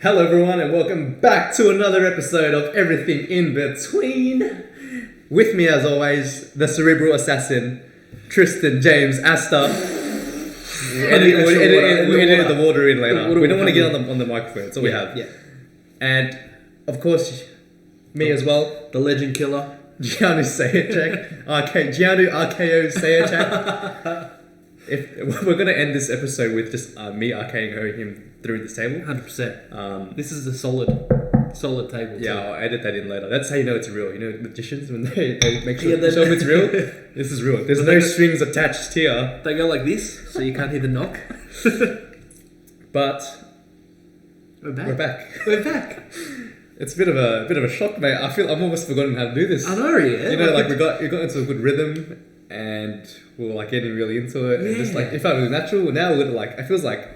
Hello everyone and welcome back to another episode of Everything in Between. With me as always, the cerebral assassin, Tristan James Asta. We edited the water in later. We don't want to get on the microphone, that's all we have. Yeah. And of course, me as well, The legend killer. Jeanu Sayachek. Jeanu RKO Sayachek. If we're gonna end this episode with just me RKOing him through this table. 100%. This is a solid table. Yeah, I'll edit that in later. That's how you know it's real. You know, magicians, when they make sure Yeah, they show it's real. This is real. There's no strings attached here. They go like this, so you can't hear the knock. But We're back. we're back. It's a bit of a shock, mate. I feel I'm almost forgotten how to do this. I know, yeah. You know, like we got into a good rhythm, and we were like getting really into it. And just like it felt really natural. Now we're like, it feels like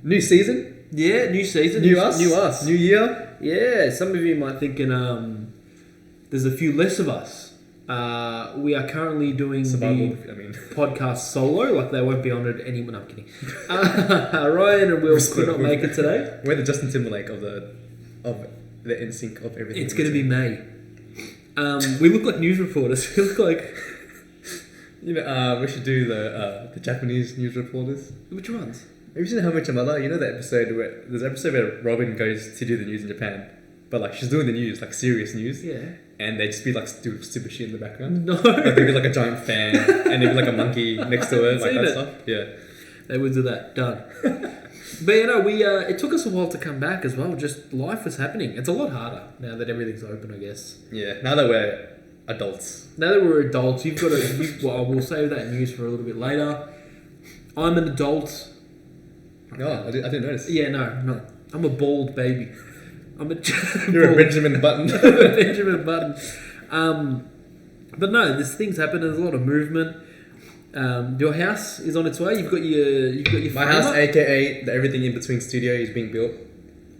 new season. Yeah, new season. New us. New year. Yeah, some of you might thinking there's a few less of us. We are currently doing podcast solo, like they won't be on it anymore. No, I'm kidding. Ryan and Will could not make it today. We're the Justin Timberlake of the NSYNC of everything. It's going to be May. We look like news reporters. We look like... You know, we should do the Japanese news reporters. Which ones? Have you seen How Much Mother? You know that episode where there's an episode where Robin goes to do the news in Japan, but like she's doing the news, like serious news. Yeah. And they just be like stupid shit in the background. No. Like there'd be like a giant fan, and there'd be like a monkey next to her, like that stuff. Yeah. They would do that. Done. But you know, it took us a while to come back as well. Just life was happening. It's a lot harder now that everything's open, I guess. Yeah. Now that we're adults. Now that we're adults, you've got to. Well, we'll save that news for a little bit later. I'm an adult. Oh, I didn't notice. Yeah, no. I'm a bald baby. You're a Benjamin Button. I'm a Benjamin Button. But no, there's things happen. There's a lot of movement. Your house is on its way. You've got your. My house, aka everything in between studio, is being built.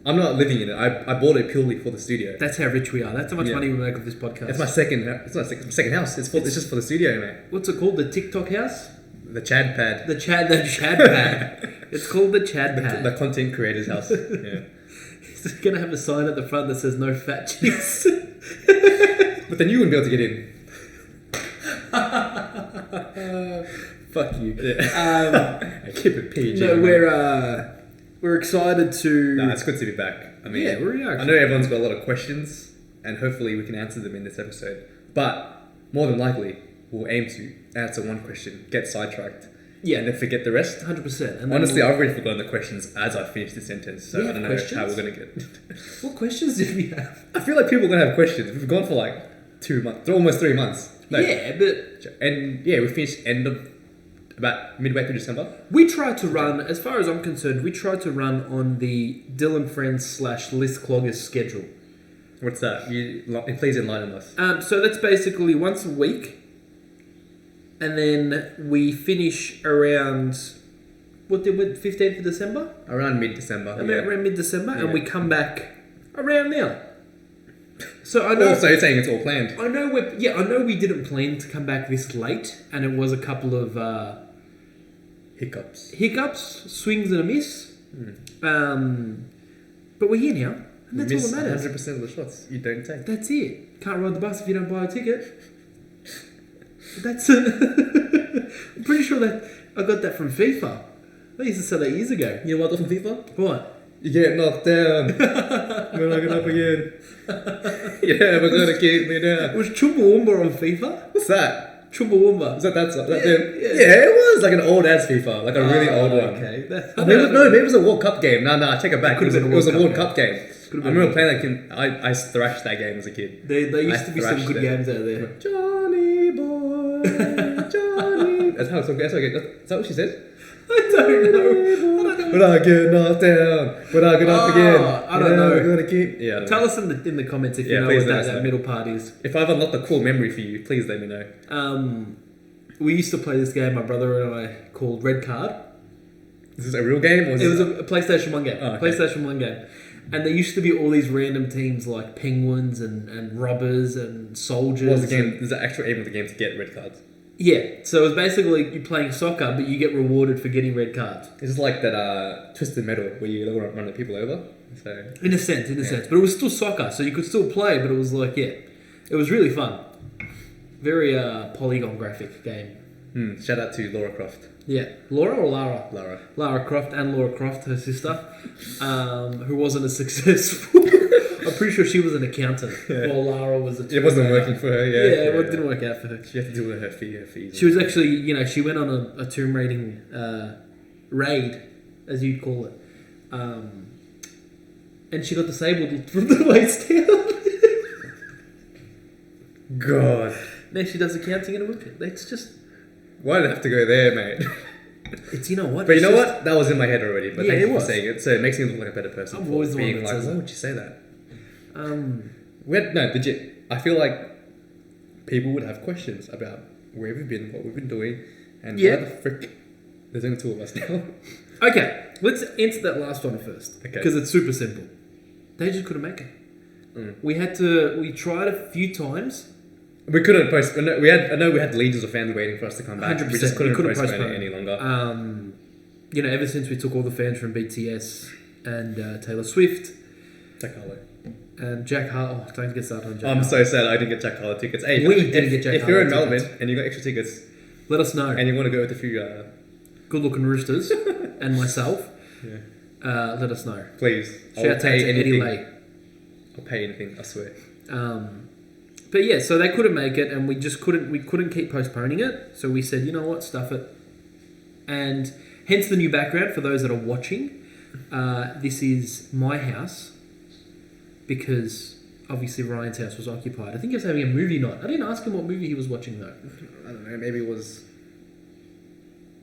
I'm not living in it. I bought it purely for the studio. That's how rich we are. That's how much money we make off this podcast. It's my second. It's not my second house. It's just for the studio, mate. What's it called? The TikTok house? The Chad Pad. The Chad Pad. It's called the Chad Pad. The content creator's house. Yeah. He's gonna have a sign at the front that says "No fat chicks." But then you wouldn't be able to get in. Fuck you. Yeah. Keep it PG. No, we're excited to. No, it's good to be back. I mean, yeah, we are. I know everyone's got a lot of questions, and hopefully we can answer them in this episode. But more than likely, we'll aim to answer one question, get sidetracked, and then forget the rest. 100%. Honestly, I've already forgotten the questions as I finished the sentence, so I don't know how we're gonna get. What questions did we have? I feel like people are gonna have questions. We've gone for like 2 months, almost 3 months. No, yeah, but we finished end of about midway through December. We tried to run, as far as I'm concerned, on the Dylan Friends / List Cloggers schedule. What's that? Please enlighten us. So that's basically once a week, and then we finish around 15th of December? Around mid-December. Around mid-December, and we come back around now. So I know. So you're saying it's all planned? I know we didn't plan to come back this late, and it was a couple of hiccups, swings and a miss. But we're here now, and that's all that matters. 100% of the shots you don't take. That's it. Can't ride the bus if you don't buy a ticket. That's I'm pretty sure that I got that from FIFA. They used to sell that years ago. You know what from FIFA? What? You get knocked down. We're not up again. Yeah, we're gonna keep me down. Was Chumbawamba on FIFA? What's that? Chumbawamba. Was that song? Yeah, it was like an old ass FIFA, like a really old one. Okay. Maybe it was a World Cup game. No, I take it back. It was a World Cup game. I remember playing that game. I thrashed that game as a kid. There used to be some good games out there. Johnny boy, Johnny. That's that what she said? I don't know. When I get knocked down, when I get up again. I don't know. We're gonna keep. Yeah. Tell us in the comments if you know what that middle part is. If I've unlocked a cool memory for you, please let me know. We used to play this game, my brother and I, called Red Card. Is this a real game? Or it was a PlayStation 1 game. Oh, okay. PlayStation 1 game. And there used to be all these random teams like Penguins and Robbers and Soldiers. What was the game? There's an actual aim of the game to get red cards. Yeah, so it's basically you're playing soccer, but you get rewarded for getting red cards. It's like that Twisted Metal where you run the people over. So in a sense, but it was still soccer, so you could still play, but it was like it was really fun. Very polygon graphic game. Shout out to Laura Croft. Yeah, Laura or Lara? Lara Croft and Laura Croft, her sister, who wasn't as successful. I'm pretty sure she was an accountant, while Lara was a... It wasn't working for her, yeah. It didn't work out for her. She had to deal with her fees. She was actually, she went on a tomb raiding raid, as you'd call it. And she got disabled from the waist down. God. Now she does accounting in a wheelchair. It's just... Why did I have to go there, mate? It's, you know what? But you know what? That was in my head already. But thank you for saying it. So it makes me look like a better person. I'm always the one that like, says why that. would you say that? Um... No, legit. I feel like people would have questions about where we've been, what we've been doing, and why the frick there's only two of us now. Okay, let's answer that last one first. Okay. Because it's super simple. They just couldn't make it. We tried a few times. We couldn't post. I know we had legions of fans waiting for us to come back. 100%. We just couldn't postpone it any longer. Ever since we took all the fans from BTS and Taylor Swift. Jack Harlow. And Jack Harlow. Oh, don't get started on Jack I'm so sad I didn't get Jack Harlow tickets. Hey, we didn't get Jack If Harlow you're in tickets. Melbourne and you got extra tickets, let us know. and you want to go with a few good-looking roosters and myself, yeah, let us know. Please. Shout out to Eddie Lay. I'll pay anything, I swear. But yeah, so they couldn't make it, and we couldn't keep postponing it. So we said, you know what, stuff it. And hence the new background for those that are watching. This is my house because obviously Ryan's house was occupied. I think he was having a movie night. I didn't ask him what movie he was watching though. I don't know. Maybe it was.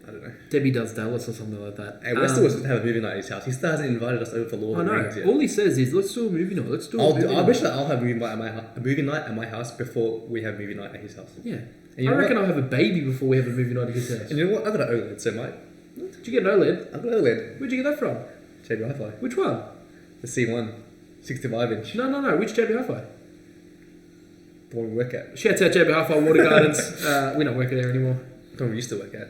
I don't know. Debbie Does Dallas or something like that. Hey, we're still supposed to have a movie night at his house. He still hasn't invited us over for Lord of the Rings yet. All he says is, let's do a movie night. Let's do a movie night. I wish that I'll have a movie night at my house before we have movie night at his house. Yeah. And I reckon I'll have a baby before we have a movie night at his house. And you know what? I've got an OLED, so mate. Did you get an OLED? I've got an OLED. Where'd you get that from? JB Hi-Fi. Which one? The C1. 65-inch. No. Which JB Hi-Fi? The one we work at. Shouts out JB Hi-Fi Water Gardens. We're not working there anymore. The one we used to work at.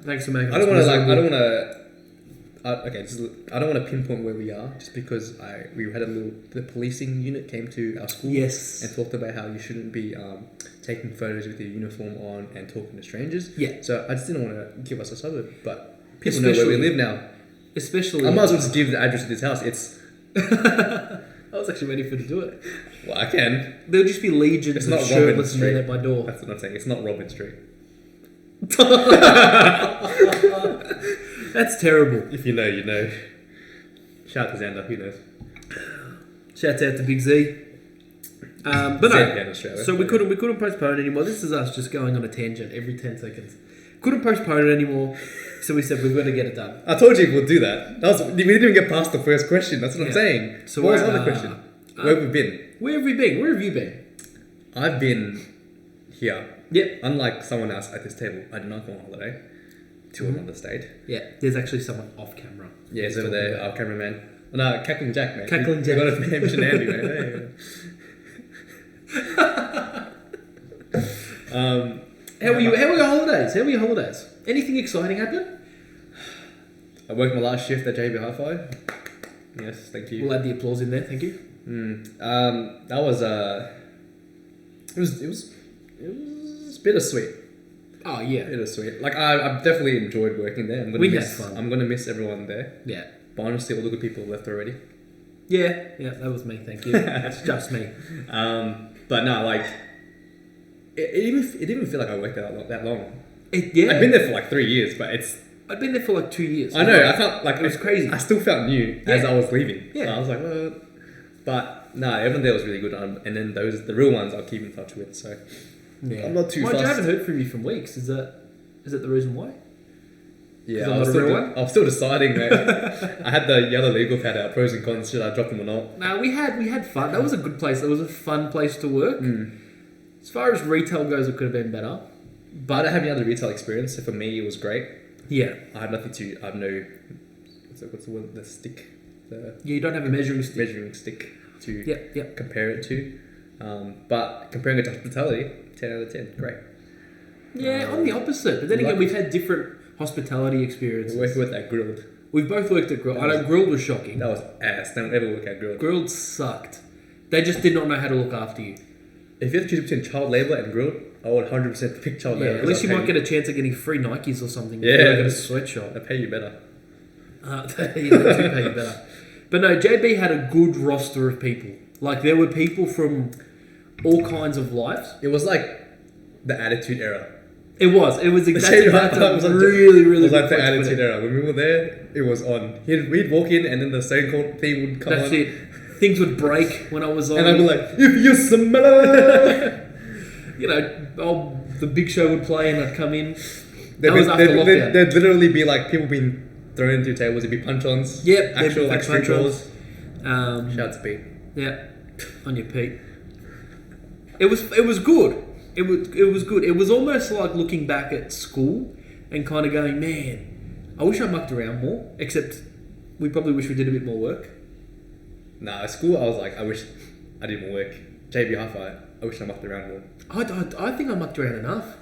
Thanks for making. I don't want to pinpoint where we are just because we had the policing unit came to our school and talked about how you shouldn't be taking photos with your uniform on and talking to strangers. Yeah. So I just didn't want to give us a suburb, but people know where we live now. Especially, I might as well just give the address of this house. It's. I was actually waiting for you to do it. Well, I can. There'll just be legions It's of not shirtless Robin men at my door. That's what I'm saying. It's not Robin Street. That's terrible. If you know, you know. Shout out to Xander. Who knows? Shouts out to Big Z. But no. So we couldn't postpone it anymore. This is us just going on a tangent every 10 seconds. Couldn't postpone it anymore. So we said we've got to get it done. I told you we'll do that. We didn't even get past the first question. That's what I'm saying. So what was the other question? Where have we been? Where have we been? Where have you been? I've been here. Yep. Unlike someone else at this table, I did not go on holiday to another state. Yeah. There's actually someone off camera. Yeah, he's over there, our cameraman. Oh, no, Cackling Jack, mate. Cackling Jack. Got a mission Andy, mate. How were your holidays? Anything exciting happen? I worked my last shift at JB Hi-Fi. Yes, thank you. We'll add the applause in there. Thank you. That was it was bittersweet. Oh yeah, bittersweet. Like I've definitely enjoyed working there. Had fun. I'm gonna miss everyone there. Yeah. But honestly, all the good people have left already. Yeah, that was me. Thank you. That's just me. But no, like it didn't even feel like I worked there that long. I've been there for like 3 years, but I've been there for like 2 years. I know. I felt like it was crazy. I still felt new as I was leaving. Yeah. So I was like, but no, everyone there was really good. And then the real ones I'll keep in touch with. So I'm not too. I haven't heard from you for weeks. Is that the reason why? Yeah, I'm still deciding, mate. I had the yellow legal pad out, pros and cons. Should I drop them or not? No, we had fun. That was a good place. That was a fun place to work. As far as retail goes, it could have been better. But I don't have any other retail experience, so for me it was great. Yeah. I had nothing to... I have no... What's the word? The stick? You don't have a measuring stick. Measuring stick to compare it to. But comparing it to hospitality, 10 out of 10. Great. Yeah, I'm the opposite. But then again, we've had different hospitality experiences. We worked at Grilled. We've both worked at Grilled. I know Grilled was shocking. That was ass. Don't ever work at Grilled. Grilled sucked. They just did not know how to look after you. If you have to choose between child labour and Grilled, I would 100% pick child labour. At least you might get a chance of getting free Nikes or something. Yeah. If you get a sweatshop. They pay you better. They do pay you better. But no, JB had a good roster of people. Like, there were people from all kinds of lives. It was like the Attitude Era. It was exactly that. It was like Really it was like good the place to put Attitude it. Era. When we were there, it was on. We'd walk in and then the Stone Cold theme would come That's on. it. Things would break when I was on. And I'd be like, if you smell it. You know, the Big Show would play and I'd come in. There'd lockdown. literally be like people being thrown into tables. It'd be punch-ons. Yep. Actual like street punch-ons. balls. Shout to Pete. Yeah. On your Pete. It was good. It was good. It was almost like looking back at school and kind of going, man, I wish I mucked around more. Except we probably wish we did a bit more work. Nah, at school I was like, I wish I did more work. JB Hi-Fi, I wish I mucked around more. I think I mucked around enough.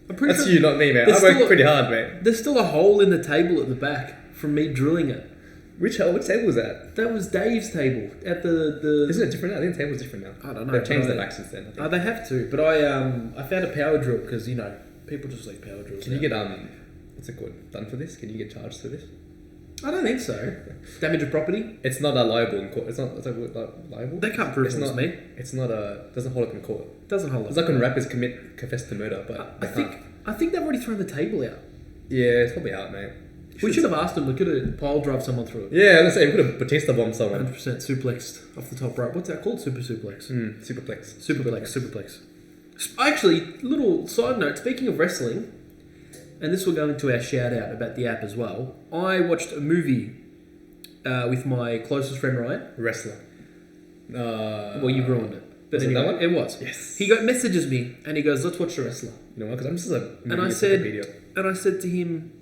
I'm pretty That's sure you, not me, man. I worked pretty hard, mate. There's still a hole in the table at the back from me drilling it. Which table was that? That was Dave's table at the. Isn't it different now? I think the table's different now. I don't know. They've changed the back since then. I think. They have to. But I found a power drill because people just like power drills. Can you get what's it called? Done for this? Can you get charged for this? I don't think so. Damage of property. It's not liable in court. It's not liable. They can't prove it's it was me. It's not doesn't hold up in court. Doesn't hold up. It's like when rappers confess to murder, but I think they've already thrown the table out. Yeah, it's probably out, mate. We should have asked them. We could have pile drive someone through it. Yeah, let's say we could have Batista bombed someone. 100% suplexed off the top rope. What's that called? Superplex. Superplex. Actually, little side note. Speaking of wrestling, and this will go into our shout out about the app as well. I watched a movie with my closest friend Ryan. Wrestler. Well, you ruined it. But was anyway, it that one? it was. Yes. He messages me and he goes, "Let's watch The Wrestler." You know what? Because I'm just a And I said to him,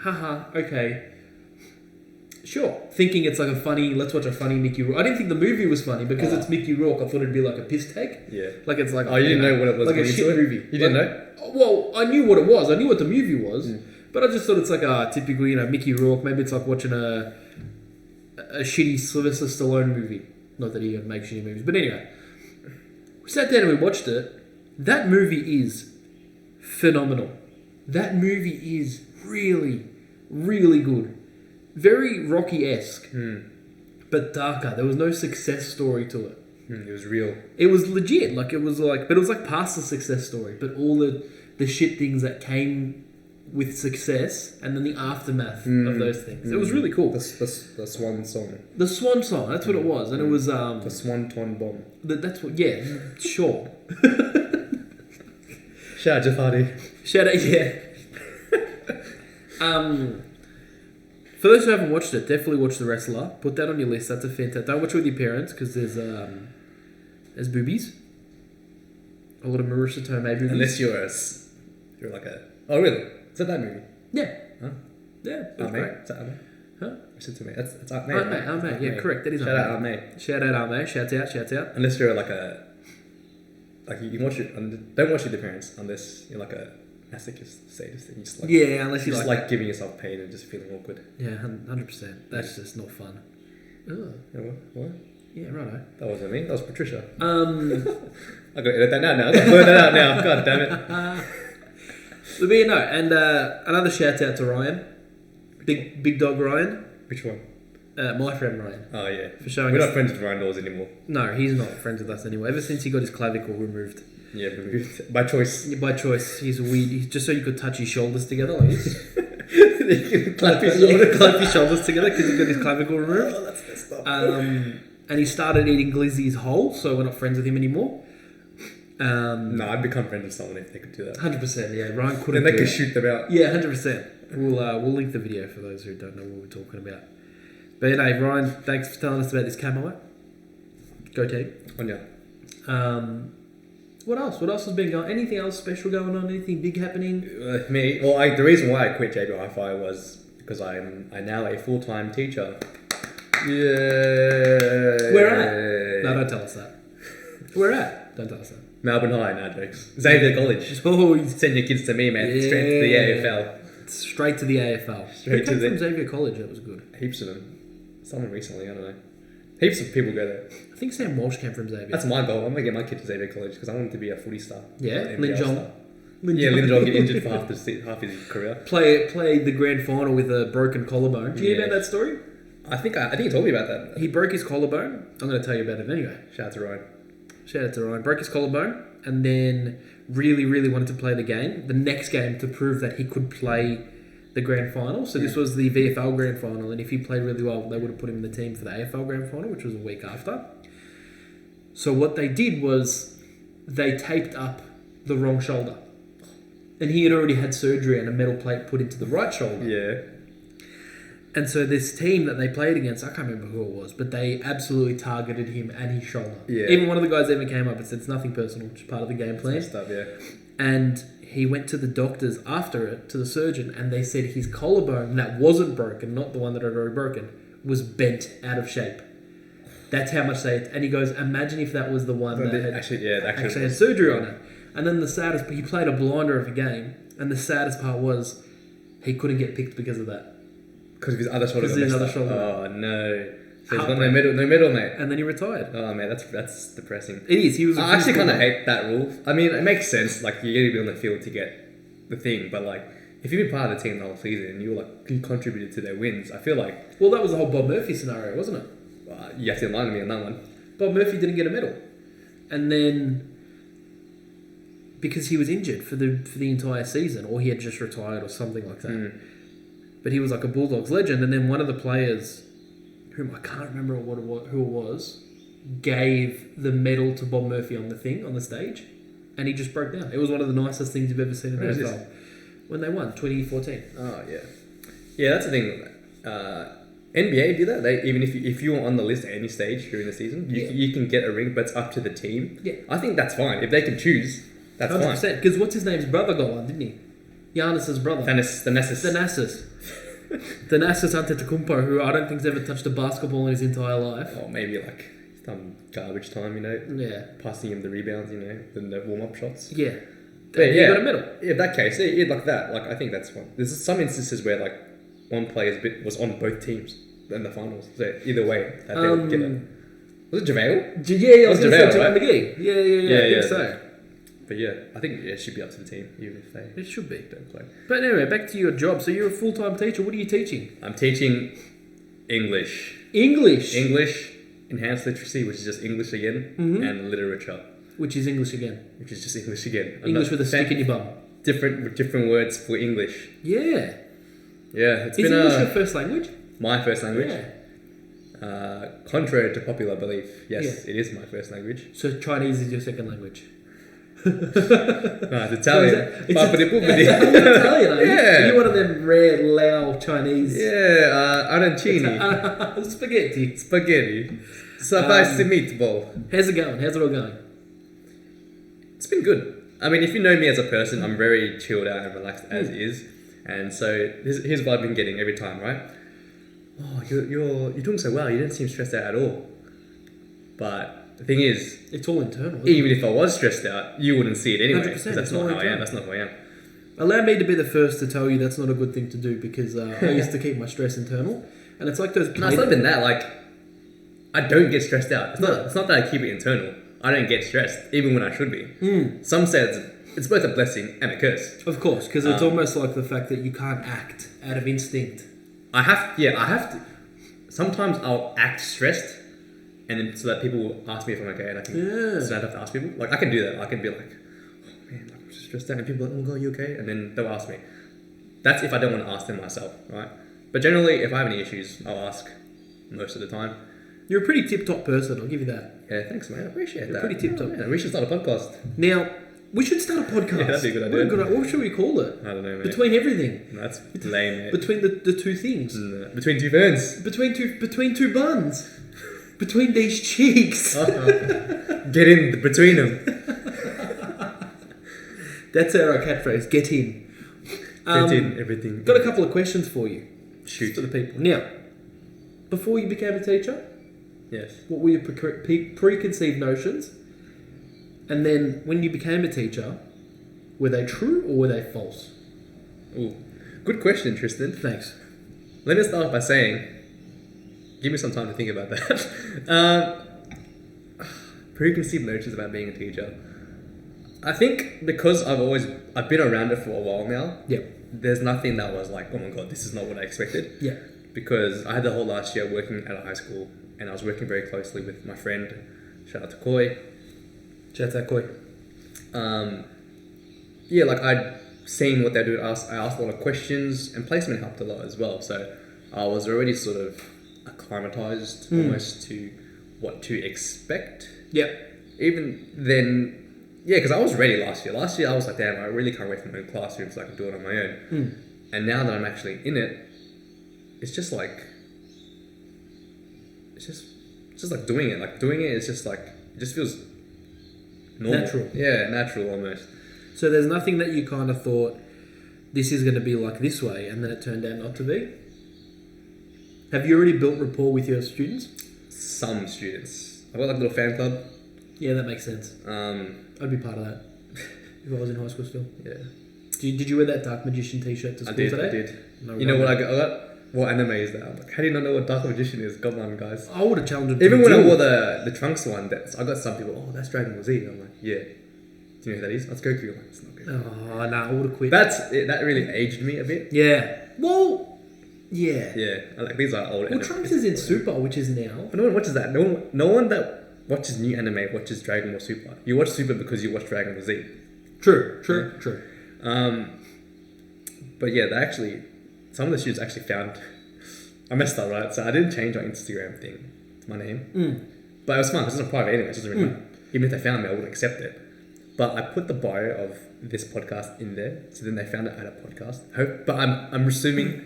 haha, okay. Sure. Thinking it's like let's watch a funny Mickey Rourke. I didn't think the movie was funny because it's Mickey Rourke. I thought it'd be like a piss take. Yeah. Like it's like... Oh, you didn't know what it was? Like a shit movie. You didn't know? Well, I knew what it was. I knew what the movie was. But I just thought it's like a typical, Mickey Rourke. Maybe it's like watching a shitty Sylvester Stallone movie. Not that he makes shitty movies. But anyway. We sat down and we watched it. That movie is phenomenal. That movie is really, really good. Very Rocky-esque, but darker. There was no success story to it. It was real. It was legit. But it was like past the success story. But all the shit things that came with success, and then the aftermath of those things. It was really cool. The Swan Song. The Swan Song. That's what it was, and it was the Swanton Bomb. That's what. Yeah, sure. Shout out Jafari. Shout out, yeah. For those who haven't watched it, definitely watch The Wrestler. Put that on your list. That's a fantastic. Don't watch it with your parents because there's boobies. A lot of Marissa Tomei boobies. Unless you're like a... Oh, really? Is that movie? Yeah. Huh? Yeah. Aunt May? Is that Aunt May? Huh? Listen to me. It's Aunt May. Aunt May. Yeah, correct. That is Shout Aunt out Aunt May. Shout out Aunt May. Shouts out. Unless you're like a... Like you can watch it... Don't watch it with your parents unless you're like a masochist, sadist. And you just like... Yeah, unless you just like giving yourself pain and just feeling awkward. Yeah, 100%. That's just not fun. Ugh. Yeah, what? Yeah, righto. That wasn't me. That was Patricia. I got to edit that now. I got to blur that out now. God damn it. But yeah, no, and another shout out to Ryan, big dog Ryan. Which one? My friend Ryan. Oh yeah, for showing. We're not friends with Ryan Dawes anymore. No, he's not friends with us anymore. Ever since he got his clavicle removed. Yeah, removed by choice. Yeah, by choice. He's a weird. Just so you could touch his shoulders together like this. clap his shoulders together because he got his clavicle removed. Oh, that's messed up. And he started eating glizzies whole, so we're not friends with him anymore. No, I'd become friends with someone if they could do that. 100%, yeah. Ryan couldn't. Then they could shoot them out. Yeah, 100%. We'll link the video for those who don't know what we're talking about. But yeah, Ryan, thanks for telling us about this camo. Go team. On ya. What else? What else has been going? Anything else special going on? Anything big happening? The reason why I quit JB Hi-Fi was because I'm now a full-time teacher. Yeah. Where at? No, don't tell us that. Where at? Don't tell us that. Melbourne High, no jokes. Xavier College. Oh, Send your kids to me, man. Straight to the AFL. Straight to the AFL. Straight Who came from Xavier College? That was good. Heaps of them. Someone recently, I don't know. Heaps of people go there. I think Sam Walsh came from Xavier. That's my goal. I'm going to get my kid to Xavier College because I want him to be a footy star. Yeah, Lin Jong. Lin Jong get injured for half his career. Played the grand final with a broken collarbone. Do you hear about that story? I think you told me about that. He broke his collarbone. I'm going to tell you about it anyway. Shout out to Ryan. Broke his collarbone and then really, really wanted to play the next game to prove that he could play the grand final. So this was the VFL grand final, and if he played really well, they would have put him in the team for the AFL grand final, which was a week after. So what they did was they taped up the wrong shoulder. And he had already had surgery and a metal plate put into the right shoulder. Yeah. And so this team that they played against, I can't remember who it was, but they absolutely targeted him and his shoulder. Yeah. Even one of the guys even came up and said it's nothing personal, just part of the game plan. Stuff, yeah. And he went to the doctors after it, to the surgeon, and they said his collarbone that wasn't broken, not the one that had already broken, was bent out of shape. That's how much they... And he goes, imagine if that was the one that actually had surgery on it. And then the saddest... He played a blinder of a game, and the saddest part was he couldn't get picked because of that. Because of his other shoulder. Oh, no. So he's got no medal, mate. And then he retired. Oh, man, that's depressing. It is. I actually kind of hate that rule. I mean, it makes sense. Like, you're going to be on the field to get the thing. But, like, if you've been part of the team the whole season and you contributed to their wins, I feel like... Well, that was the whole Bob Murphy scenario, wasn't it? You have to align me on that one. Bob Murphy didn't get a medal. And then... Because he was injured for the entire season, or he had just retired or something like that. But he was like a Bulldogs legend, and then one of the players, whom I can't remember who it was, gave the medal to Bob Murphy on the stage, and he just broke down. It was one of the nicest things you've ever seen in the NFL. When they won, 2014. Oh, yeah. Yeah, that's the thing. NBA do that. They even if you're on the list at any stage during the season, you can get a ring, but it's up to the team. Yeah. I think that's fine. If they can choose, that's 100%. Fine. Because what's his name's brother got one, didn't he? Giannis's brother. Thanasis Antetokounmpo, who I don't think's ever touched a basketball in his entire life. Oh, maybe like some garbage time, Yeah. Passing him the rebounds, the warm-up shots. Yeah. But he got a medal. Yeah, that case, like that. Like I think that's one. There's some instances where like one player was on both teams in the finals. So either way, that they would get it. Was it JaVale? Yeah, I was going to say JaVale, McGee. Yeah, I think so. But yeah, I think it should be up to the team, even if they... It should be. Don't play. But anyway, back to your job. So you're a full-time teacher. What are you teaching? I'm teaching English. English, enhanced literacy, which is just English again, and literature. Which is English again. Which is just English again. English with a stick in your bum. Different words for English. Yeah. Yeah, it's is been English your first language? My first language? Yeah. Contrary to popular belief, yes, it is my first language. So Chinese is your second language? No, it's Italian. It's Italian, are you? Yeah. You're one of them rare Lao Chinese. Yeah, arancini. Spaghetti. Spicy meatball. How's it going? How's it all going? It's been good. I mean, if you know me as a person, I'm very chilled out and relaxed as is. And so here's what I've been getting every time, right? Oh, you're doing so well. You didn't seem stressed out at all. But the thing is, it's all internal. Even if I was stressed out, you wouldn't see it anyway. 100%. That's not how I am. That's not who I am. Allow me to be the first to tell you that's not a good thing to do, because I used to keep my stress internal, and it's like those. No, it's not even that. Like, I don't get stressed out. It's not that I keep it internal. I don't get stressed, even when I should be. Some say it's both a blessing and a curse. Of course, because it's almost like the fact that you can't act out of instinct. I have to. Sometimes I'll act stressed, and then so that people will ask me if I'm okay, and I can. So I don't have to ask people. Like, I can do that. I can be like, oh man, I'm just stressed out, and people are like, oh my god, you okay? And then they'll ask me. That's if I don't want to ask them myself, right? But generally, if I have any issues, I'll ask most of the time. You're a pretty tip-top person, I'll give you that. Yeah, thanks, man. I appreciate that. You're pretty tip-top. Man, we should start a podcast. Now, we should start a podcast. Yeah, that'd be a good idea. What should we call it? I don't know, mate. Between everything. That's lame, mate. Between the two things. No. Between two ferns. Between two buns. Between these cheeks. Get in between them. That's our catchphrase. Get in. Get in everything. Got a couple of questions for you. Shoot. For the people. Now, before you became a teacher, yes, what were your preconceived notions? And then when you became a teacher, were they true or were they false? Ooh, good question, Tristan. Thanks. Let me start off by saying, give me some time to think about that. Preconceived notions about being a teacher. I think because I've been around it for a while now. Yeah. There's nothing that was like, oh my god, this is not what I expected. Yeah. Because I had the whole last year working at a high school, and I was working very closely with my friend. Shout out to Koi. Shout out Koi. Yeah, like I'd seen what they do. I asked a lot of questions, and placement helped a lot as well. So I was already sort of acclimatized almost to what to expect. Yeah. Even then, yeah, because I was ready last year. Last year I was like, damn, I really can't wait for my own classroom so I can do it on my own. And now that I'm actually in it, it's just like, it's just like doing it. Like doing it is just like, it just feels normal. Natural. Yeah, natural almost. So there's nothing that you kind of thought, this is going to be like this way, and then it turned out not to be? Have you already built rapport with your students? Some students. I've got like a little fan club. Yeah, that makes sense. I'd be part of that if I was in high school still. Yeah. Did you wear that Dark Magician t-shirt to school today? I did. No you know what I got? What anime is that? I'm like, how do you not know what Dark Magician is? Come on, guys. I would have challenged him. Even when I wore the Trunks one, I got some people, oh, that's Dragon Ball Z. I'm like, yeah. Do you know who that is? That's Goku. I'm like, it's not Goku. Oh, no, I would have quit. That really aged me a bit. Yeah. Well, yeah. Yeah. Like, these are old Well, anime. Trunks is in Super, which is now. But no one watches that. No one that watches new anime watches Dragon Ball Super. You watch Super because you watch Dragon Ball Z. True. But yeah, some of the students actually found, I messed up, right? So I didn't change my Instagram thing to my name. But it was fun because it's not private anyway, so it doesn't really matter. Even if they found me, I wouldn't accept it. But I put the bio of this podcast in there, so then they found out I had a podcast. But I'm assuming,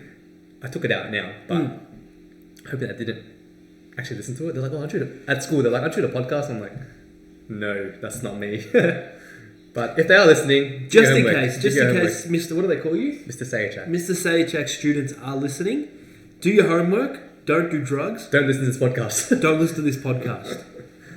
I took it out now, but hoping they didn't actually listen to it. They're like, oh, aren't you at school? They're like, aren't you the podcast? I'm like, no, that's not me. But if they are listening, just in case, Mr. What do they call you? Mr. Sayachak. Mr. Sayachak students are listening. Do your homework. Don't do drugs. Don't listen to this podcast. Don't listen to this podcast.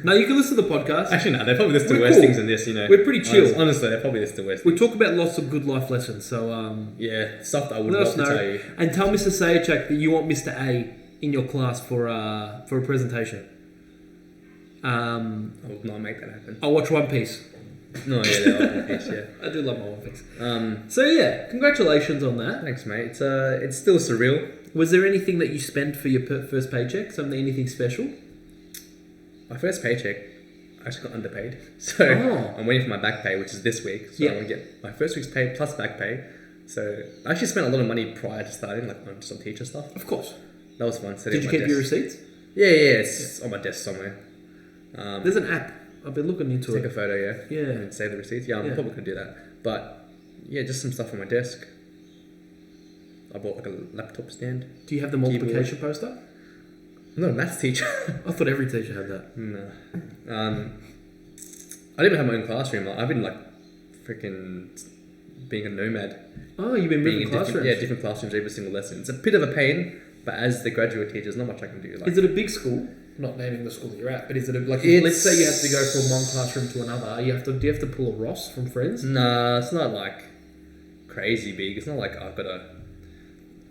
No, you can listen to the podcast. Actually, no, they probably listen to worse things than this, you know. We're pretty chill. Honestly, they probably listen to worse We things. talk about lots of good life lessons, so... yeah, stuff that I would let love us to know. tell you. And tell Mr. Sayachak that you want Mr. A in your class for a presentation. I will not make that happen. I'll watch One Piece. No, yeah, they're One Piece, yeah. I do love my One Piece. So yeah, congratulations on that. Thanks, mate. It's still surreal. Was there anything that you spent for your first paycheck? Anything special? My first paycheck, I actually got underpaid. So I'm waiting for my back pay, which is this week. So I'm going to get my first week's pay plus back pay. So I actually spent a lot of money prior to starting, like on some teacher stuff. Of course. That was fun. Did you keep your receipts? Yeah, it's on my desk somewhere. There's an app. I've been looking into Take a photo, Yeah. And save the receipts. Yeah, I probably could do that. But yeah, just some stuff on my desk. I bought like a laptop stand. Do you have the multiplication poster? I'm not a maths teacher. I thought every teacher had that. No. I didn't even have my own classroom. I've been like freaking being a nomad. Oh, you've been moving classrooms? Different classrooms every single lesson. It's a bit of a pain, but as the graduate teacher, there's not much I can do. Like, is it a big school? Not naming the school that you're at, but is it let's say you have to go from one classroom to another. Do you have to pull a Ross from Friends? Nah, it's not like crazy big. It's not like I've got a...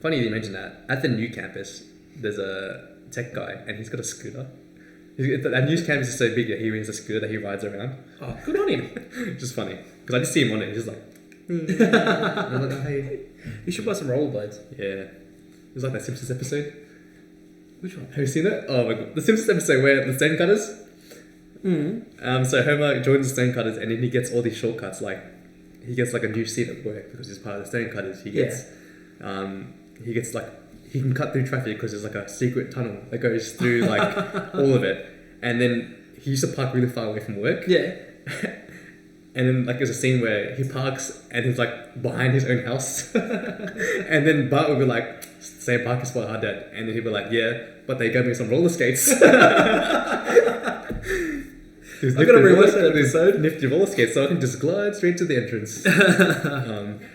Funny you mention that. At the new campus, there's a tech guy, and he's got a scooter. That new campus is so big that he rents a scooter that he rides around. Oh, good on him. Just funny. Because I just see him on it, he's just like... I'm like, oh, hey. You should buy some rollerblades. Yeah. It was like that Simpsons episode. Which one? Have you seen that? Oh my god. The Simpsons episode where the stonecutters. So Homer joins the stonecutters and then he gets all these shortcuts. Like, he gets like a new seat at work because he's part of the stonecutters. He gets like, he can cut through traffic because there's like a secret tunnel that goes through like all of it. And then he used to park really far away from work. Yeah. And then like there's a scene where he parks and he's like behind his own house. And then Bart would be like, same parking spot, hard dad. And then he'd be like, yeah, but they got me some roller skates. I gotta rewatch that episode. Nifty roller skates, so I can just glide straight to the entrance.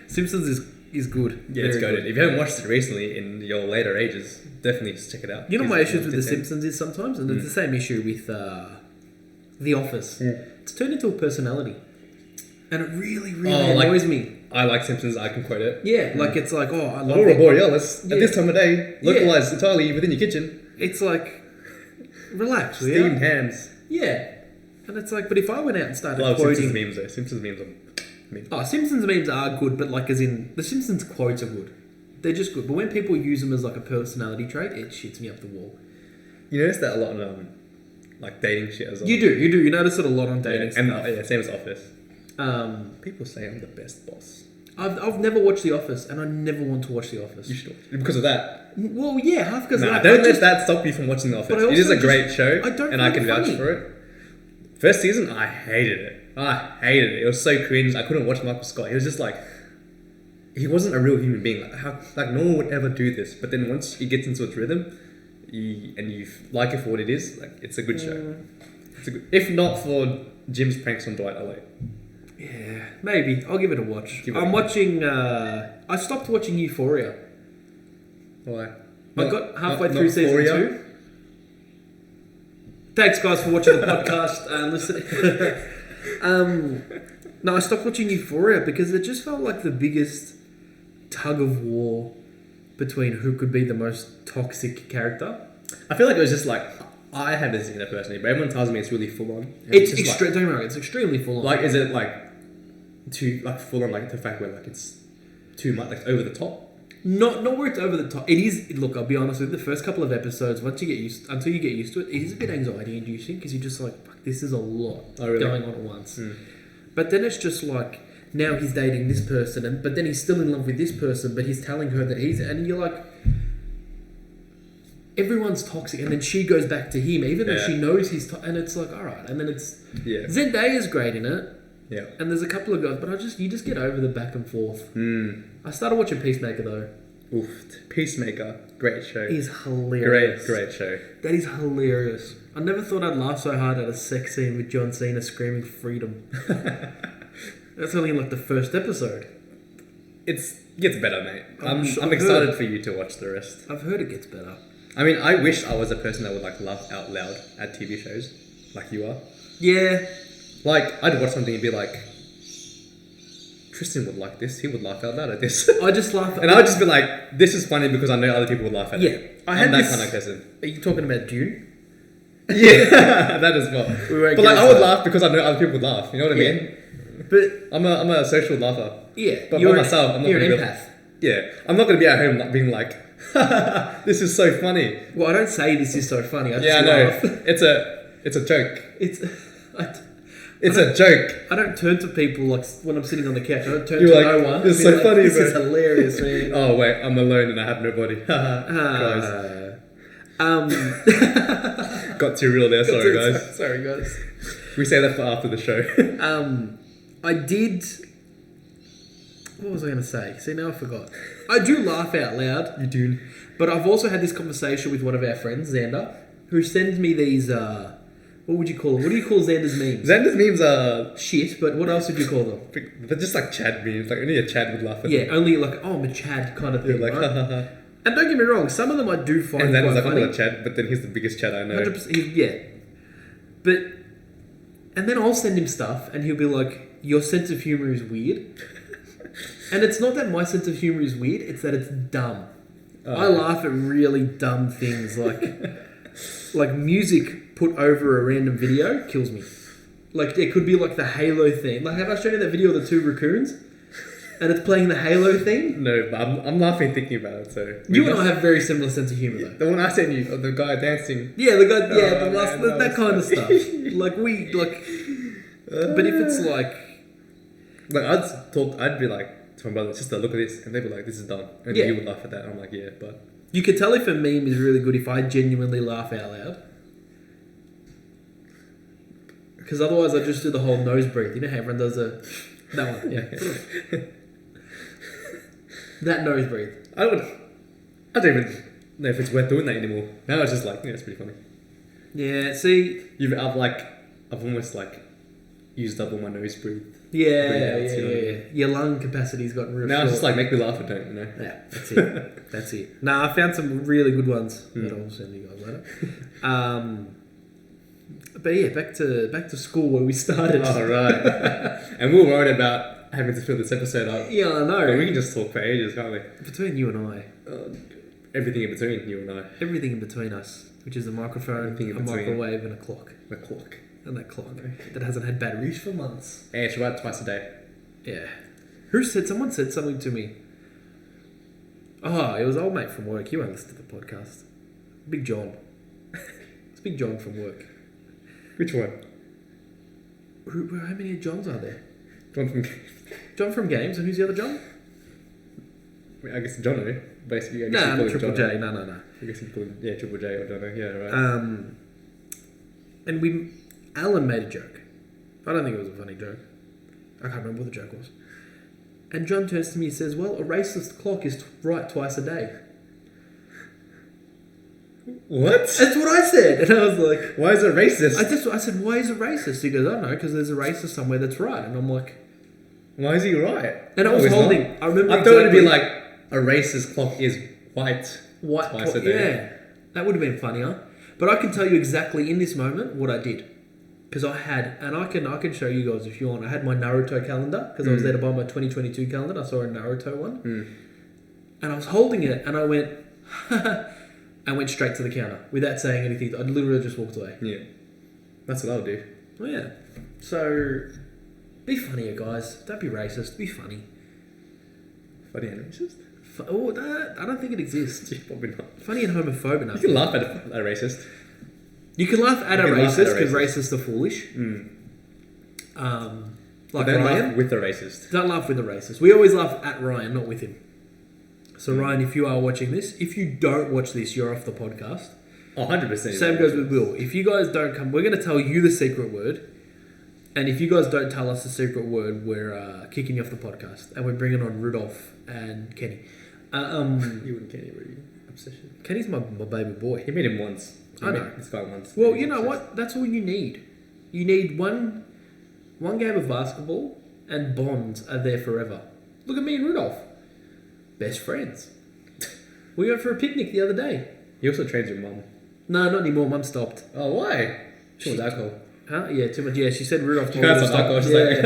Simpsons is good. Yeah, it's good. If you haven't watched it recently in your later ages, definitely just check it out. You know my issues with The Simpsons is sometimes, and it's the same issue with The Office. Yeah. It's turned into a personality. And it really annoys me. I like Simpsons, I can quote it. Yeah, like it's like, I love Aurora it. Borealis, at this time of day, localized entirely within your kitchen. It's like, relax, will Steamed ya? hams. Yeah. And it's like, but if I went out and started Love quoting... Simpsons memes though. Simpsons memes are memes. Oh, Simpsons memes are good, but like as in, the Simpsons quotes are good. They're just good. But when people use them as like a personality trait, it shits me up the wall. You notice that a lot on like dating shit as well. You do. You notice it a lot on dating and stuff. same as Office. People say I'm the best boss. I've never watched The Office, and I never want to watch The Office. You should watch it. Because of that. Well, yeah, half because of that. Don't let that stop you from watching The Office. It is a great show, and I can vouch for it. First season, I hated it. It was so cringe. I couldn't watch Michael Scott. He was just like, he wasn't a real human being. Like no one would ever do this. But then once he gets into its rhythm, you like it for what it is, like it's a good show. It's a good, if not for Jim's pranks on Dwight Elliott. Yeah, maybe. I'll give it a watch. I'm watching... I stopped watching Euphoria. Why? I got halfway through season 2. Thanks, guys, for watching the podcast and listening. No, I stopped watching Euphoria because it just felt like the biggest tug of war between who could be the most toxic character. I feel like it was just like... I have this in it personally, but everyone tells me it's really full on. It's don't get me wrong, it's extremely full on. Like, is it like too like full on, like the fact where like it's too much, like over the top? Not where it's over the top. It is. Look, I'll be honest with you. The first couple of episodes, until you get used to it, it is a bit anxiety inducing because you're just like, fuck, this is a lot going on at once. But then it's just like, now he's dating this person, but then he's still in love with this person, but he's telling her that and you're like, everyone's toxic, and then she goes back to him, even though she knows he's and it's like, all right, and then it's Zendaya's great in it, and there's a couple of guys, but you just get over the back and forth. I started watching Peacemaker though. Oof, Peacemaker, great show. He's hilarious. Great show. That is hilarious. I never thought I'd laugh so hard at a sex scene with John Cena screaming freedom. That's only in like the first episode. It gets better, mate. I'm excited for you to watch the rest. I've heard it gets better. I mean, I wish I was a person that would like laugh out loud at TV shows, like you are. Yeah. Like, I'd watch something and be like, Tristan would like this. He would laugh out loud at this. I just laugh at and I'd just be like, this is funny because I know other people would laugh at it. Yeah. I'm that kind of person. Are you talking about Jeanu? Yeah, that as well. But like, I would laugh because I know other people would laugh. You know what I mean? But I'm a social laugher. Yeah. But by myself, I'm not you're going an to empath. I'm not going to be at home like, being like, this is so funny. Well, I don't say this is so funny. I just laugh. It's a joke. It's a joke. I don't turn to people like when I'm sitting on the couch. I don't turn You're to like, no one. It's so like, funny, this bro. is hilarious, man. Oh wait, I'm alone and I have nobody. Got too real there. Sorry, guys. Sorry, guys. We say that for after the show. I did. What was I going to say? See, now I forgot. I do laugh out loud. You do. But I've also had this conversation with one of our friends, Xander, who sends me these, what would you call them? What do you call Xander's memes? Xander's memes are... shit, but what else would you call them? They're just like Chad memes. Like, only a Chad would laugh at them. Yeah, only like, oh, I'm a Chad kind of thing, like, right? And don't get me wrong, some of them I do find and then quite like, funny. I'm not a Chad, but then he's the biggest Chad I know. 100%, yeah. But... And then I'll send him stuff, and he'll be like, your sense of humour is weird. And it's not that my sense of humour is weird, it's that it's dumb. I laugh at really dumb things, like music put over a random video kills me. Like, it could be like the Halo thing. Like, have I shown you that video of the two raccoons? And it's playing the Halo thing? No, but I'm laughing thinking about it, so... You and I have very similar sense of humour, though. The one I sent you, of the guy dancing. Yeah, the guy, that kind of stuff. Like, but if it's like... Like, I'd be like, to my brother, sister, look at this, and they'd be like, this is dumb. And he would laugh at that, and I'm like, yeah, but... You could tell if a meme is really good if I genuinely laugh out loud. Because otherwise I just do the whole nose breathe. You know how everyone does that one? Yeah. That nose breathe. I don't even know if it's worth doing that anymore. Now it's just like, yeah, it's pretty funny. Yeah, see... I've almost like used up all my nose breathe. Yeah. Your lung capacity's gotten real now short. it's just like, make me laugh or don't, you know? Yeah, that's it. Nah, I found some really good ones that I'll send you guys later. But yeah, back to school where we started. Oh, right. And we were worried about having to fill this episode up. Yeah, I know. But we can just talk for ages, can't we? Between you and I. Everything in between you and I. Everything in between us, which is a microphone, a microwave, and a clock. A clock. And that clock that hasn't had batteries for months. Yeah, it's right twice a day. Yeah. Someone said something to me. Oh, it was old mate from work. You won't listen to the podcast. Big John. It's Big John from work. Which one? How many Johns are there? John from Games, and who's the other John? I guess Jono, basically. Nah, not Triple J. No. I guess you call him, Triple J or Jono. Yeah, right. And Alan made a joke. I don't think it was a funny joke. I can't remember what the joke was. And John turns to me and says, well, a racist clock is right twice a day. What? That's what I said. And I was like... Why is it racist? I said, why is it racist? He goes, I don't know, because there's a racist somewhere that's right. And I'm like... Why is he right? And I was holding... I remember I thought it'd be like, a racist clock is white twice a day. Yeah. That would have been funnier. But I can tell you exactly in this moment what I did. Because I had... And I can show you guys if you want. I had my Naruto calendar. Because I was there to buy my 2022 calendar. I saw a Naruto one. And I was holding it. And I went... I went straight to the counter without saying anything. I literally just walked away. Yeah. That's what I'll do. Oh, yeah. So, be funnier, guys. Don't be racist. Be funny. Funny and racist? I don't think it exists. Probably not. Funny and homophobic enough. You can laugh at a racist. You can laugh at a racist because racists are foolish. Like don't Ryan. laugh with the racist. Don't laugh with the racist. We always laugh at Ryan, not with him. So Ryan, if you are watching this, if you don't watch this, you're off the podcast. Oh, 100%. Same goes with Will. If you guys don't come, we're going to tell you the secret word. And if you guys don't tell us the secret word, we're kicking you off the podcast. And we're bringing on Rudolph and Kenny. You and Kenny really obsession. Kenny's my baby boy. You met him once. I know. This guy once. Well, you know what? That's all you need. You need one game of basketball and bonds are there forever. Look at me and Rudolph. Best friends. We went for a picnic the other day. You also trained your mum. No, not anymore. Mum stopped. Oh, why? Too much alcohol. Huh? Yeah, too much. Yeah, she said Rudolph told her her to stop alcohol. She's like,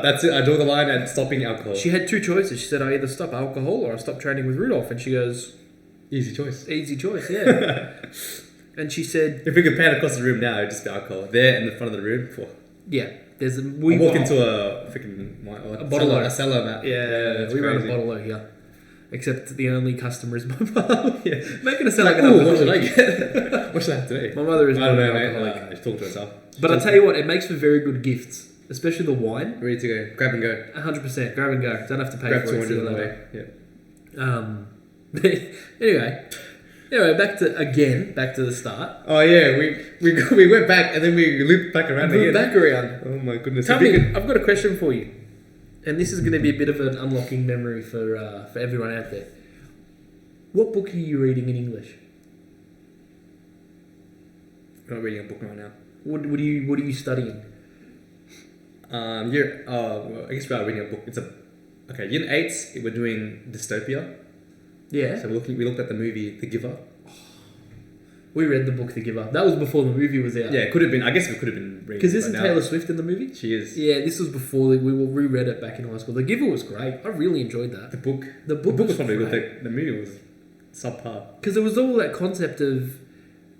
that's it. I draw the line at stopping alcohol. She had two choices. She said, I either stop alcohol or I stop training with Rudolph. And she goes... Easy choice. Easy choice, yeah. And she said... If we could pan across the room now, it'd just be alcohol. There in the front of the room. Yeah. There's I walk into a freaking... A bottle-o. A cellar, Matt. Yeah, we run a bottle-o here. Except the only customer is my mum. Yeah. Making it sound like an what alcoholic. should I get? What should I have today? My mother is I not don't an know, mate. alcoholic. She's talking to herself. But I tell you what, it makes for very good gifts. Especially the wine. Ready to go. Grab and go. 100%. Grab and go. Don't have to pay Grab for it. 200 on the way. Yeah. Anyway, back to the start. Oh yeah, we went back and then we looped back around again. Back around. Oh my goodness. Tell me, I've got a question for you. And this is going to be a bit of an unlocking memory for everyone out there. What book are you reading in English? I'm not reading a book right now. What are you studying? I guess we are reading a book. Year 8, we're doing dystopia. Yeah. So we looked at the movie The Giver. We read the book The Giver. That was before the movie was out. Yeah, it could have been. I guess we could have been reading. Because isn't Taylor Swift in the movie? She is. Yeah, this was before we reread it back in high school. The Giver was great. I really enjoyed that. The book was probably good. The movie was subpar. Because there was all that concept of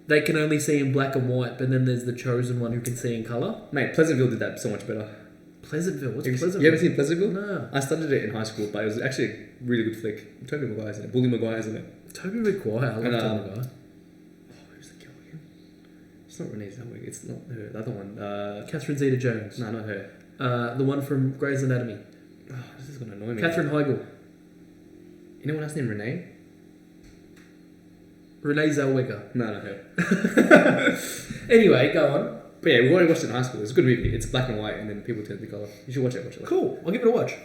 they can only see in black and white, but then there's the chosen one who can see in colour. Mate, Pleasantville did that so much better. Pleasantville? What's Pleasantville? You haven't seen Pleasantville? No. I studied it in high school, but it was actually a really good flick. Tobey Maguire's in it. Bully Maguire's in it. Tobey Maguire? I love Tobey Maguire. Who's the girl again? It's not Renee Zellweger. It's not her. The other one. Catherine Zeta-Jones. No, not her. The one from Grey's Anatomy. Oh, this is going to annoy me. Katherine Heigl. Anyone else named Renee? Renee Zellweger. No, not her. Anyway, go on. But yeah, we already watched it in high school. It's a good movie. It's black and white, and then people turn the colour. You should watch it. Cool. I'll give it a watch.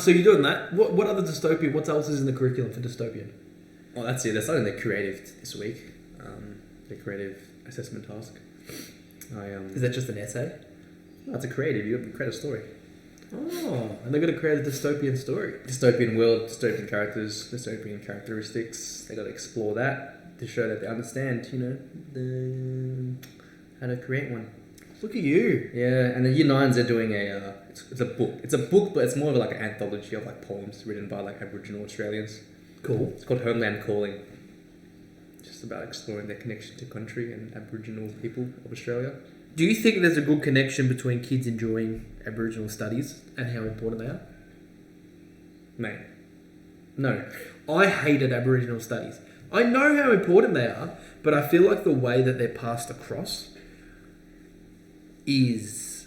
So you're doing that. What other dystopian? What else is in the curriculum for dystopian? Oh, that's it. They're starting their creative this week. The creative assessment task. Is that just an essay? No, it's a creative. You have to create a story. Oh, and they're going to create a dystopian story. Dystopian world, dystopian characters, dystopian characteristics. They got to explore that to show that they understand, how to create one. Look at you. Yeah, and the Year 9s are doing it's a book. It's a book, but it's more of like an anthology of like poems written by like Aboriginal Australians. Cool. It's called Homeland Calling. Just about exploring their connection to country and Aboriginal people of Australia. Do you think there's a good connection between kids enjoying Aboriginal studies and how important they are? Mate. No. I hated Aboriginal studies. I know how important they are, but I feel like the way that they're passed across is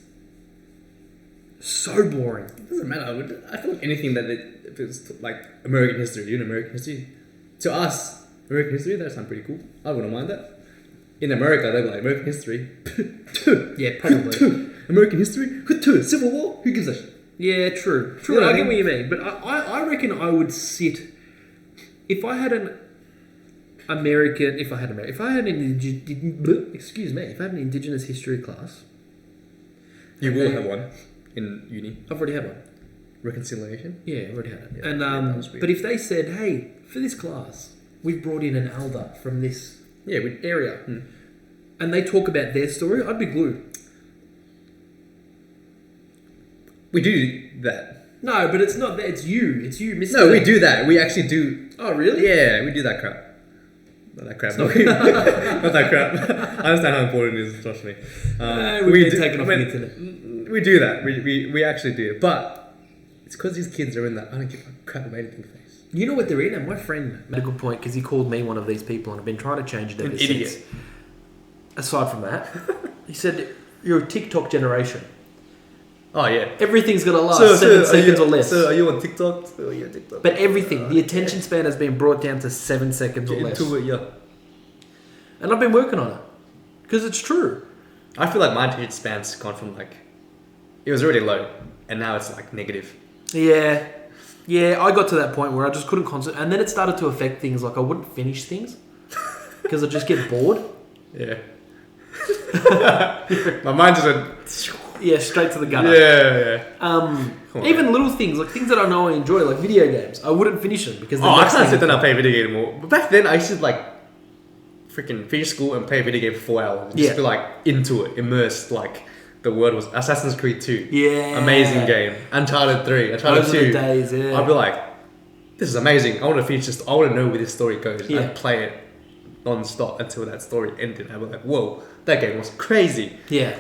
so boring. It doesn't matter. I feel like anything that if it's like American history, you know, American history. To us, American history, that sounds pretty cool. I wouldn't mind that. In America, they're like, American history. Yeah, probably. American history? Civil War? Who gives a shit? Yeah, true. True, Yeah, I get what you mean. But I reckon I would sit... If I had an Indigenous history class... You will have one in uni. I've already had one. Reconciliation? Yeah, I've already had it. Yeah, And that was weird. but if they said, hey, for this class, we've brought in an elder from this area, and they talk about their story, I'd be glued. We do that. No, but it's not that. It's you, Mr. No, we do that. We actually do. Oh, really? Yeah, we do that crap. Not that crap. Not that crap. I understand how important it is, trust me. We've been taken off the internet. We do that. We actually do. But it's because these kids are in that I don't give a crap about anything phase. You know what they're in? And my friend made a good point because he called me one of these people and I've been trying to change it ever since. Idiot. Aside from that, he said, you're a TikTok generation. Oh, yeah. Everything's going to last 7 seconds or less. So are you on TikTok? So are you on TikTok? But everything, the attention span has been brought down to 7 seconds or less. Into it, yeah. And I've been working on it. Because it's true. I feel like my attention span's gone from like... It was already low. And now it's like negative. Yeah. Yeah, I got to that point where I just couldn't concentrate. And then it started to affect things. Like I wouldn't finish things. Because I'd just get bored. Yeah. My mind just went... Yeah, straight to the gutter. Yeah. Even little things, like things that I know I enjoy, like video games, I wouldn't finish them because I can't sit down and play video game anymore. But back then, I used to like freaking finish school and play a video game for 4 hours. And just be like into it, immersed. Like the word was Assassin's Creed 2. Yeah, amazing game. Uncharted 3, Uncharted 2. Those are the days, yeah. I'd be like, this is amazing. I want to finish this. I want to know where this story goes. Yeah. And play it non-stop until that story ended. I'd be like, whoa, that game was crazy. Yeah.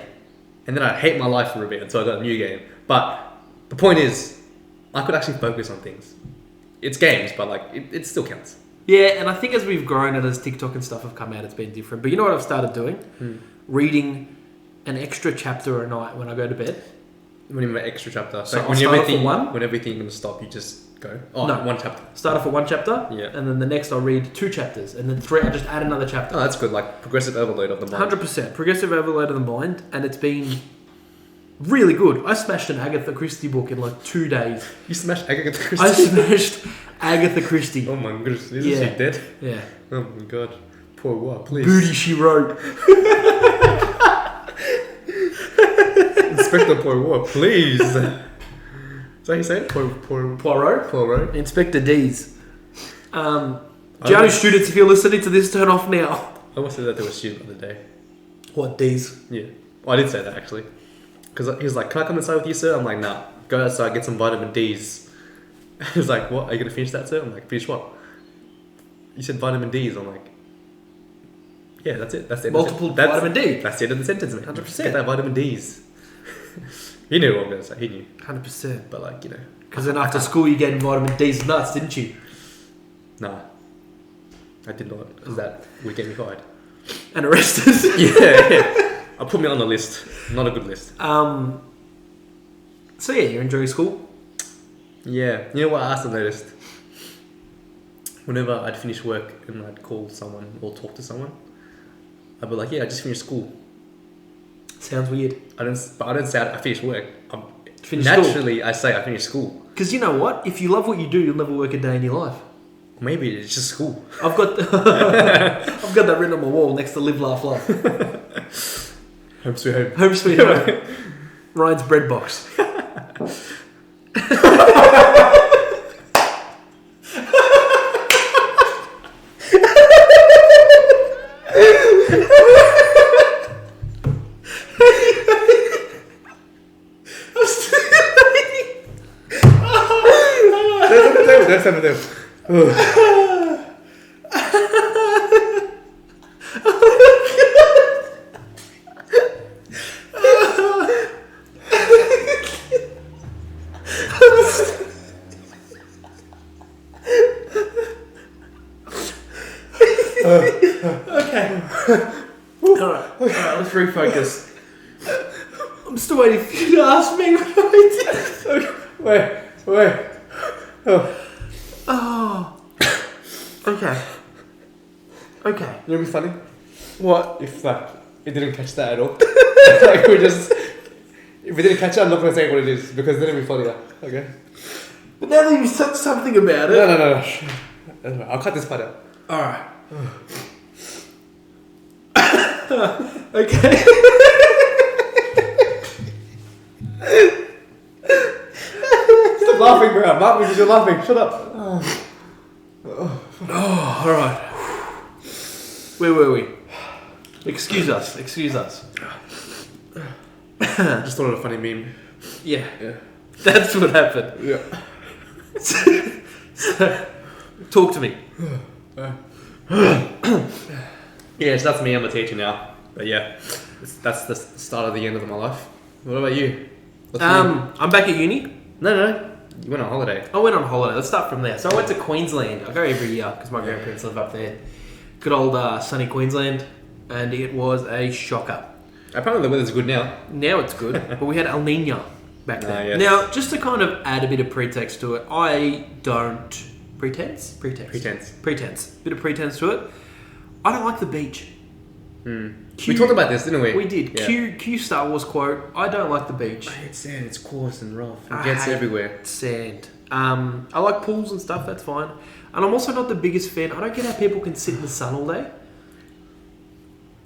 And then I'd hate my life for a bit until I got a new game. But the point is, I could actually focus on things. It's games, but like it still counts. Yeah, and I think as we've grown and as TikTok and stuff have come out, it's been different. But you know what I've started doing? Reading an extra chapter a night when I go to bed. When you make extra chapter, so when everything's gonna stop, you just go. Oh, no, one chapter. Start off at one chapter, yeah, and then the next I'll read 2 chapters, and then 3 I just add another chapter. Oh, that's good. Like progressive overload of the mind. 100% progressive overload of the mind, and it's been really good. I smashed an Agatha Christie book in like 2 days. You smashed Agatha Christie? I smashed Agatha Christie. Oh my goodness, isn't she dead? Yeah. Oh my god, poor what? Please. Booty she wrote. Inspector Poirot, please. Is that how you say it? Poirot? Inspector D's. Jeanu students, if you're listening to this, turn off now. I almost said that to a student the other day. What, D's? Yeah. Well, I did say that actually. Because he was like, can I come inside with you, sir? I'm like, nah. Go outside, get some vitamin D's. He was like, what? Are you going to finish that, sir? I'm like, finish what? You said vitamin D's. I'm like, yeah, that's it. That's it. Vitamin D. That's the end of the sentence, man. 100%. Get that vitamin D's. He knew what I was going to say. He knew. 100%. But like, you know. Because then after school you gave vitamin D's nuts, didn't you? Nah. I did not. Because that would get me fired. And arrested. Yeah. I'll put me on the list. Not a good list. So yeah, you're enjoying school? Yeah. You know what I also noticed? Whenever I'd finish work and I'd call someone or talk to someone, I'd be like, yeah, I just finished school. Sounds weird. I don't say I finished work. Naturally, I say I finished school. Because you know what? If you love what you do, you'll never work a day in your life. Maybe it's just school. I've got that written on my wall next to Live, Laugh, Love. Home sweet home. Home sweet home. Ryan's bread box. Let's have a do. Okay. Alright, let's refocus. I'm still waiting for you to ask me what I did. Wait. Oh. Okay. Okay. It'll be funny What? if it didn't catch that at all. If we didn't catch it, I'm not gonna say what it is because then it'll be funnier. Okay. But now that you said something about it. No. I'll cut this part out. Alright. Okay. Stop laughing, bro. I'm laughing because you're laughing. Shut up. Oh, alright. Where were we? Excuse us. Just thought of a funny meme. Yeah. Yeah. That's what happened. Yeah. Talk to me. Yeah, so that's me. I'm a teacher now. But yeah, that's the start of the end of my life. What about you? I'm back at uni. No. You went on holiday. I went on holiday. Let's start from there. So I went to Queensland. I go every year because my grandparents live up there. Good old sunny Queensland. And it was a shocker. Apparently the weather's good now. Now it's good. But we had El Nino back then. Yes. Now, just to kind of add a bit of pretext to it, I don't... Pretense. Bit of pretense to it. I don't like the beach. We talked about this, didn't we? We did. Yeah. Q Star Wars quote, I don't like the beach. It's sand, it's coarse and rough. It I gets hate everywhere. Sand. I like pools and stuff, that's fine. And I'm also not the biggest fan. I don't get how people can sit in the sun all day.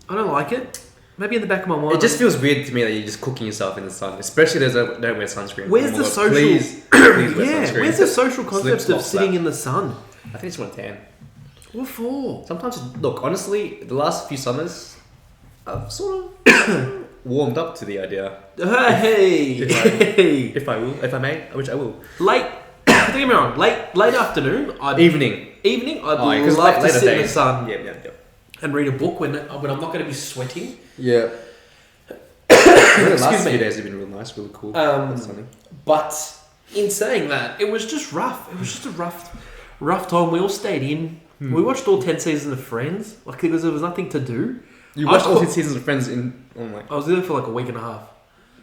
I don't like it. Maybe in the back of my mind. It just feels weird to me that you're just cooking yourself in the sun. Especially those that don't wear sunscreen. Where's the social... Please wear sunscreen. Where's the social concept of sitting in the sun? I think it's one tan. What for? Sometimes, look, honestly, the last few summers, I've sort of warmed up to the idea. If I may, which I will. Don't get me wrong, late afternoon, Evening, I'd love to sit in the sun Yeah. and read a book when I'm not going to be sweating. Yeah. The last few days have been real nice, really cool. Sunny. But in saying that, it was just rough. It was just a rough time. We all stayed in. We watched all 10 seasons of Friends, because there was nothing to do. You watched all 10 seasons of Friends in... I was there for a week and a half.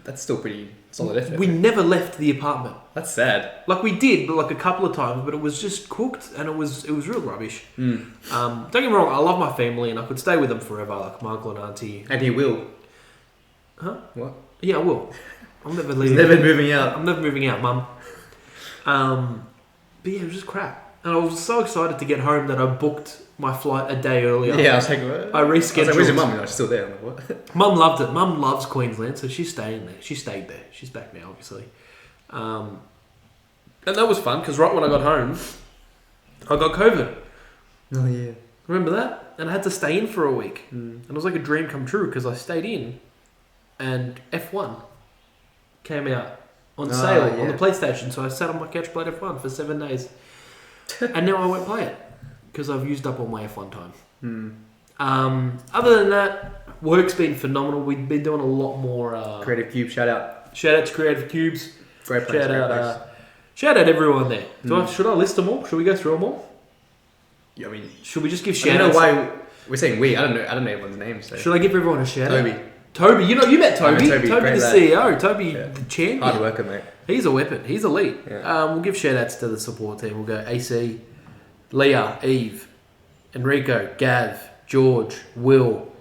That's still pretty solid effort. We never left the apartment. That's sad. We did, but a couple of times, but it was just cooked and it was real rubbish. Don't get me wrong, I love my family and I could stay with them forever, like my uncle and auntie. And he will. Huh? What? Yeah, I will. I'm never leaving. He's never moving out. I'm never moving out, Mum. But yeah, it was just crap. And I was so excited to get home that I booked my flight a day earlier. Yeah, I was like, what? I rescheduled. Where's your mum? She's still there. I'm like, what? Mum loved it. Mum loves Queensland, so she's staying there. She stayed there. She's back now, obviously. And that was fun, because right when I got home, I got COVID. Oh, yeah. Remember that? And I had to stay in for a week. And it was like a dream come true, because I stayed in, and F1 came out on sale on the PlayStation, so I sat on my couch, played F1 for 7 days. And now I won't play it because I've used up all my F1 time. Other than that, work's been phenomenal. We've been doing a lot more. Creative Cube, shout out. Shout out to Creative Cubes. Great place. Shout out everyone there. Should I list them all? Should we go through them all? Yeah, I mean, should we just give shout outs? I don't know why we're saying we. I don't know everyone's name. So. Should I give everyone a shout out? Toby, you met Toby. Toby the CEO. Toby, the champion. Hard worker, mate. He's a weapon. He's elite. Yeah. We'll give shout outs to the support team. We'll go AC, Leah, Eve, Enrico, Gav, George, Will,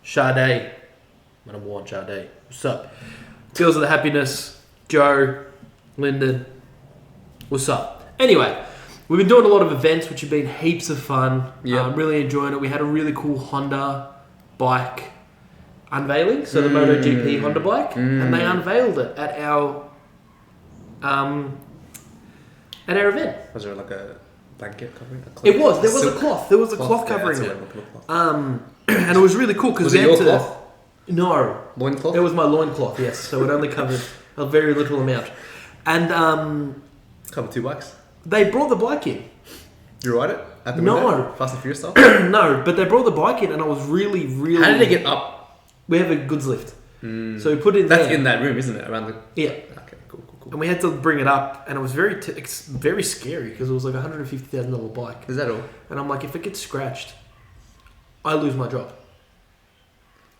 Sade. My number one, Sade. What's up? Girls of the Happiness, Joe, Lyndon. What's up? Anyway, we've been doing a lot of events, which have been heaps of fun. Yeah. Really enjoying it. We had a really cool Honda bike unveiling, so the MotoGP Honda bike, and they unveiled it at our event. Was there like a blanket covering? It was. There was a cloth. There was a cloth covering it. And it was really cool because was it your cloth? No, loincloth. It was my loincloth. Yes, so it only covered a very little amount, and covered $2. They brought the bike in. You ride it at the No. window? Fast and Furious style? No, but they brought the bike in and I was really... How did they get up? We have a goods lift. So we put it That's there. in that room, isn't it? Around the... Yeah. Okay, cool. And we had to bring it up and it was very scary because it was like a $150,000 bike. Is that all? And I'm like, if it gets scratched, I lose my job.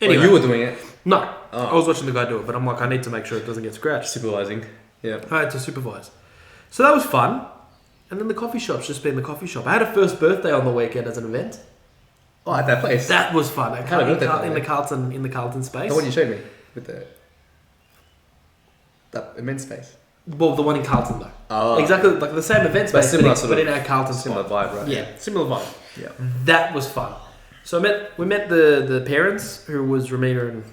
Anyway. Oh, you were doing it? No. Oh. I was watching the guy do it, but I'm like, I need to make sure it doesn't get scratched. Supervising. Yeah. I had to supervise. So that was fun. And then the coffee shop's just been the coffee shop. I had a first birthday on the weekend as an event. Oh, at that place? That was fun. In the Carlton space. The one you showed me with that immense space. Well, the one in Carlton though. Oh. Exactly like the same event space, but in our Carlton similar spot. vibe, right? Yeah, similar vibe. Yeah. That was fun. So we met the parents, who was Ramina and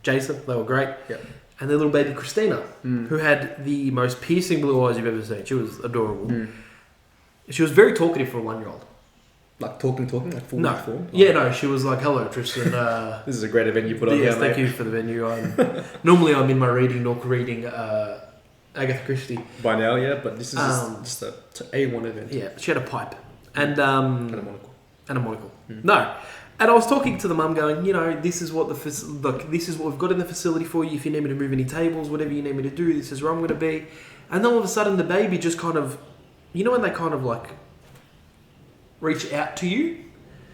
Jason. They were great. Yeah. And their little baby Christina, who had the most piercing blue eyes you've ever seen. She was adorable. She was very talkative for a 1-year-old. Like talking, like full form? Yeah, no, she was like, hello, Tristan. This is a great event you put on here, yes, thank you for the venue. Normally I'm in my reading nook reading Agatha Christie. By now, yeah, but this is just a A1 event. Yeah, she had a pipe. And a monocle. And a monocle. No. And I was talking to the mum going, this is what this is what we've got in the facility for you. If you need me to move any tables, whatever you need me to do, this is where I'm going to be. And then all of a sudden the baby just kind of, when they kind of like reach out to you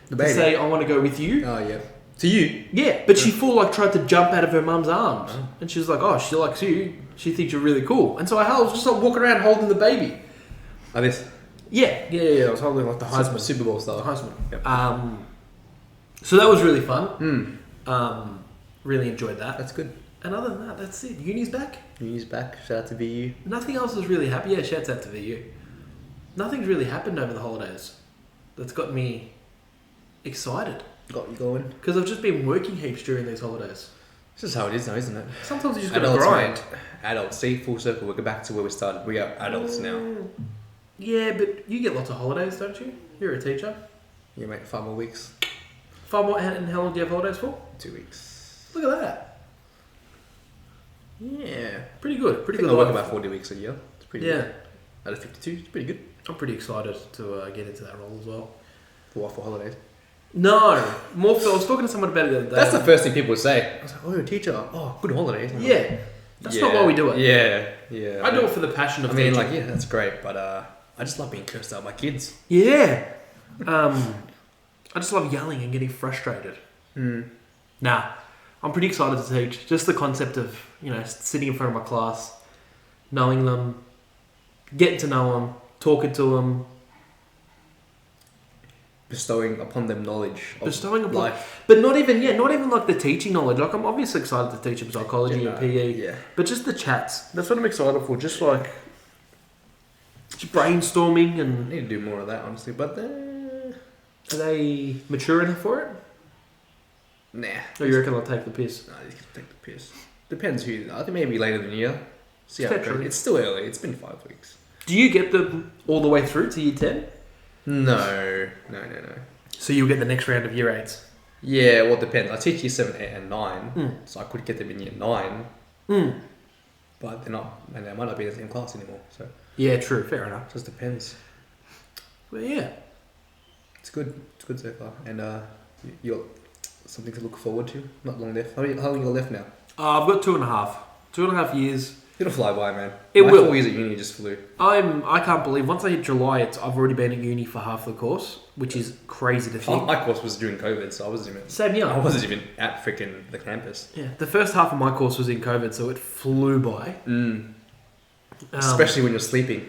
the baby. To say, I want to go with you. Oh, yeah. To you? Yeah, but she tried to jump out of her mum's arms. Oh. And she was like, she likes you. She thinks you're really cool. And so I was just like walking around holding the baby. Like this? Yeah. I was holding like the Heisman. Super Bowl style. The Heisman. Yep. So that was really fun. Really enjoyed that. That's good. And other than that, that's it. Uni's back. Uni's back. Shout out to VU. Nothing else has really happened. Yeah, shouts out to VU. Nothing's really happened over the holidays that's got me excited. Got you going? Because I've just been working heaps during these holidays. This is how it is now, isn't it? Sometimes you just got to grind. Adults. See, full circle. We're back to where we started. We are adults now. Yeah, but you get lots of holidays, don't you? You're a teacher. Yeah, mate. 5 more weeks. 5 more, and how long do you have holidays for? 2 weeks. Look at that. Yeah. Pretty good. I work about 40 weeks a year. It's pretty good. Out of 52, it's pretty good. I'm pretty excited to get into that role as well. For what, for holidays? No. More for, I was talking to someone about it the other day. That's the first thing people say. I was like, oh, you're a teacher. Oh, good holidays. Yeah. That's not why we do it. Yeah. I do it for the passion of teaching. yeah, that's great, but I just love being cursed out by kids. Yeah. I just love yelling and getting frustrated. Nah, I'm pretty excited to teach. Just the concept of, sitting in front of my class, knowing them, getting to know them, talking to them. Bestowing upon them knowledge. Bestowing upon life. But not even like the teaching knowledge. Like I'm obviously excited to teach them psychology and PE. Yeah. But just the chats. That's what I'm excited for. Just like just brainstorming and... I need to do more of that, honestly, but... Are they mature enough for it? Nah. Or you reckon they'll take the piss? Nah, they can take the piss. Depends who... I think maybe later in the year. See how it goes. It's still early. It's been 5 weeks. Do you get them all the way through to year 10? No. So you'll get the next round of year 8s? Yeah, well, it depends. I teach year 7, 8 and 9. So I could get them in year 9. But they're not... And they might not be in the same class anymore, so... Yeah, true. Fair enough. Just depends. Well, yeah. It's good. It's good so far. And you got something to look forward to. Not long left. How long you got left now? I've got 2.5. 2.5 years. It'll fly by, man. It will. 4 years at uni just flew. I can't believe once I hit July, I've already been at uni for half the course, which is crazy to think. Half my course was during COVID, so I wasn't even... Same here. I wasn't even at freaking the campus. Yeah, the first half of my course was in COVID, so it flew by. Especially when you're sleeping.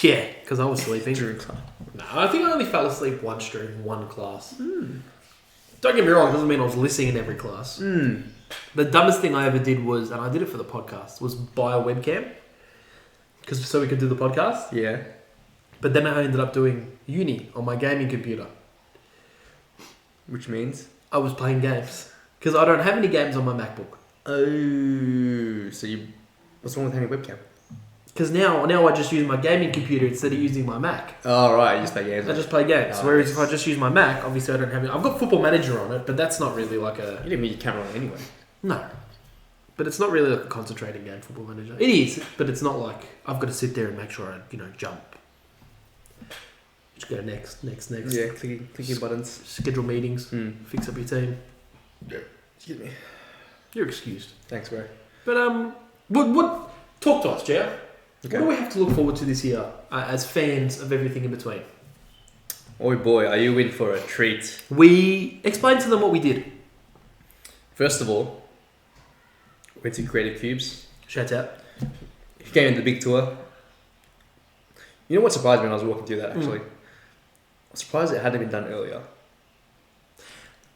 Yeah, because I was sleeping. During class. No, I think I only fell asleep once during one class. Don't get me wrong, it doesn't mean I was listening in every class. The dumbest thing I ever did was, and I did it for the podcast, was buy a webcam. So we could do the podcast. Yeah. But then I ended up doing uni on my gaming computer. Which means? I was playing games. Because I don't have any games on my MacBook. Oh, so you... What's wrong with having a webcam? Because now I just use my gaming computer instead of using my Mac. Oh, right, you just play games. I just play games. Whereas if I just use my Mac, obviously I don't have it. I've got Football Manager on it, but that's not really like a... You didn't need your camera on anyway. No. But it's not really like a concentrating game, Football Manager. It is, but it's not like I've got to sit there and make sure I, jump. Just go next. Yeah, clicking buttons. Schedule meetings. Fix up your team. Yeah. Excuse me. You're excused. Thanks, bro. But what? Talk to us, Jeanu. Okay. What do we have to look forward to this year as fans of everything in between? Oh boy, are you in for a treat? We explained to them what we did. First of all, went to Creative Cubes. Shout out. He came in the big tour. You know what surprised me when I was walking through that, actually? I was surprised it hadn't been done earlier.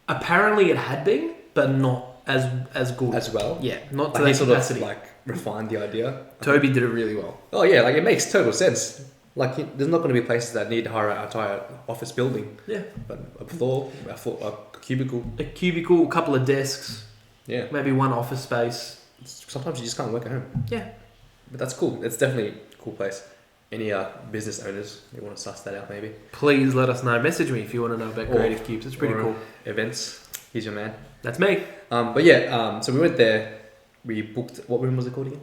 Apparently it had been, but not as good. As well? Yeah, not to Like that he capacity. sort of, refined the idea. Toby did it really well. Oh yeah, it makes total sense. There's not going to be places that need to hire an entire office building. Yeah. But a floor, a cubicle. A cubicle, a couple of desks. Yeah. Maybe one office space. Sometimes you just can't work at home. Yeah. But that's cool. It's definitely a cool place. Any business owners, they want to suss that out maybe. Please let us know. Message me if you want to know about Creative Cubes. It's pretty cool. Events. He's your man. That's me. But yeah, so we went there. We booked, what room was it called again?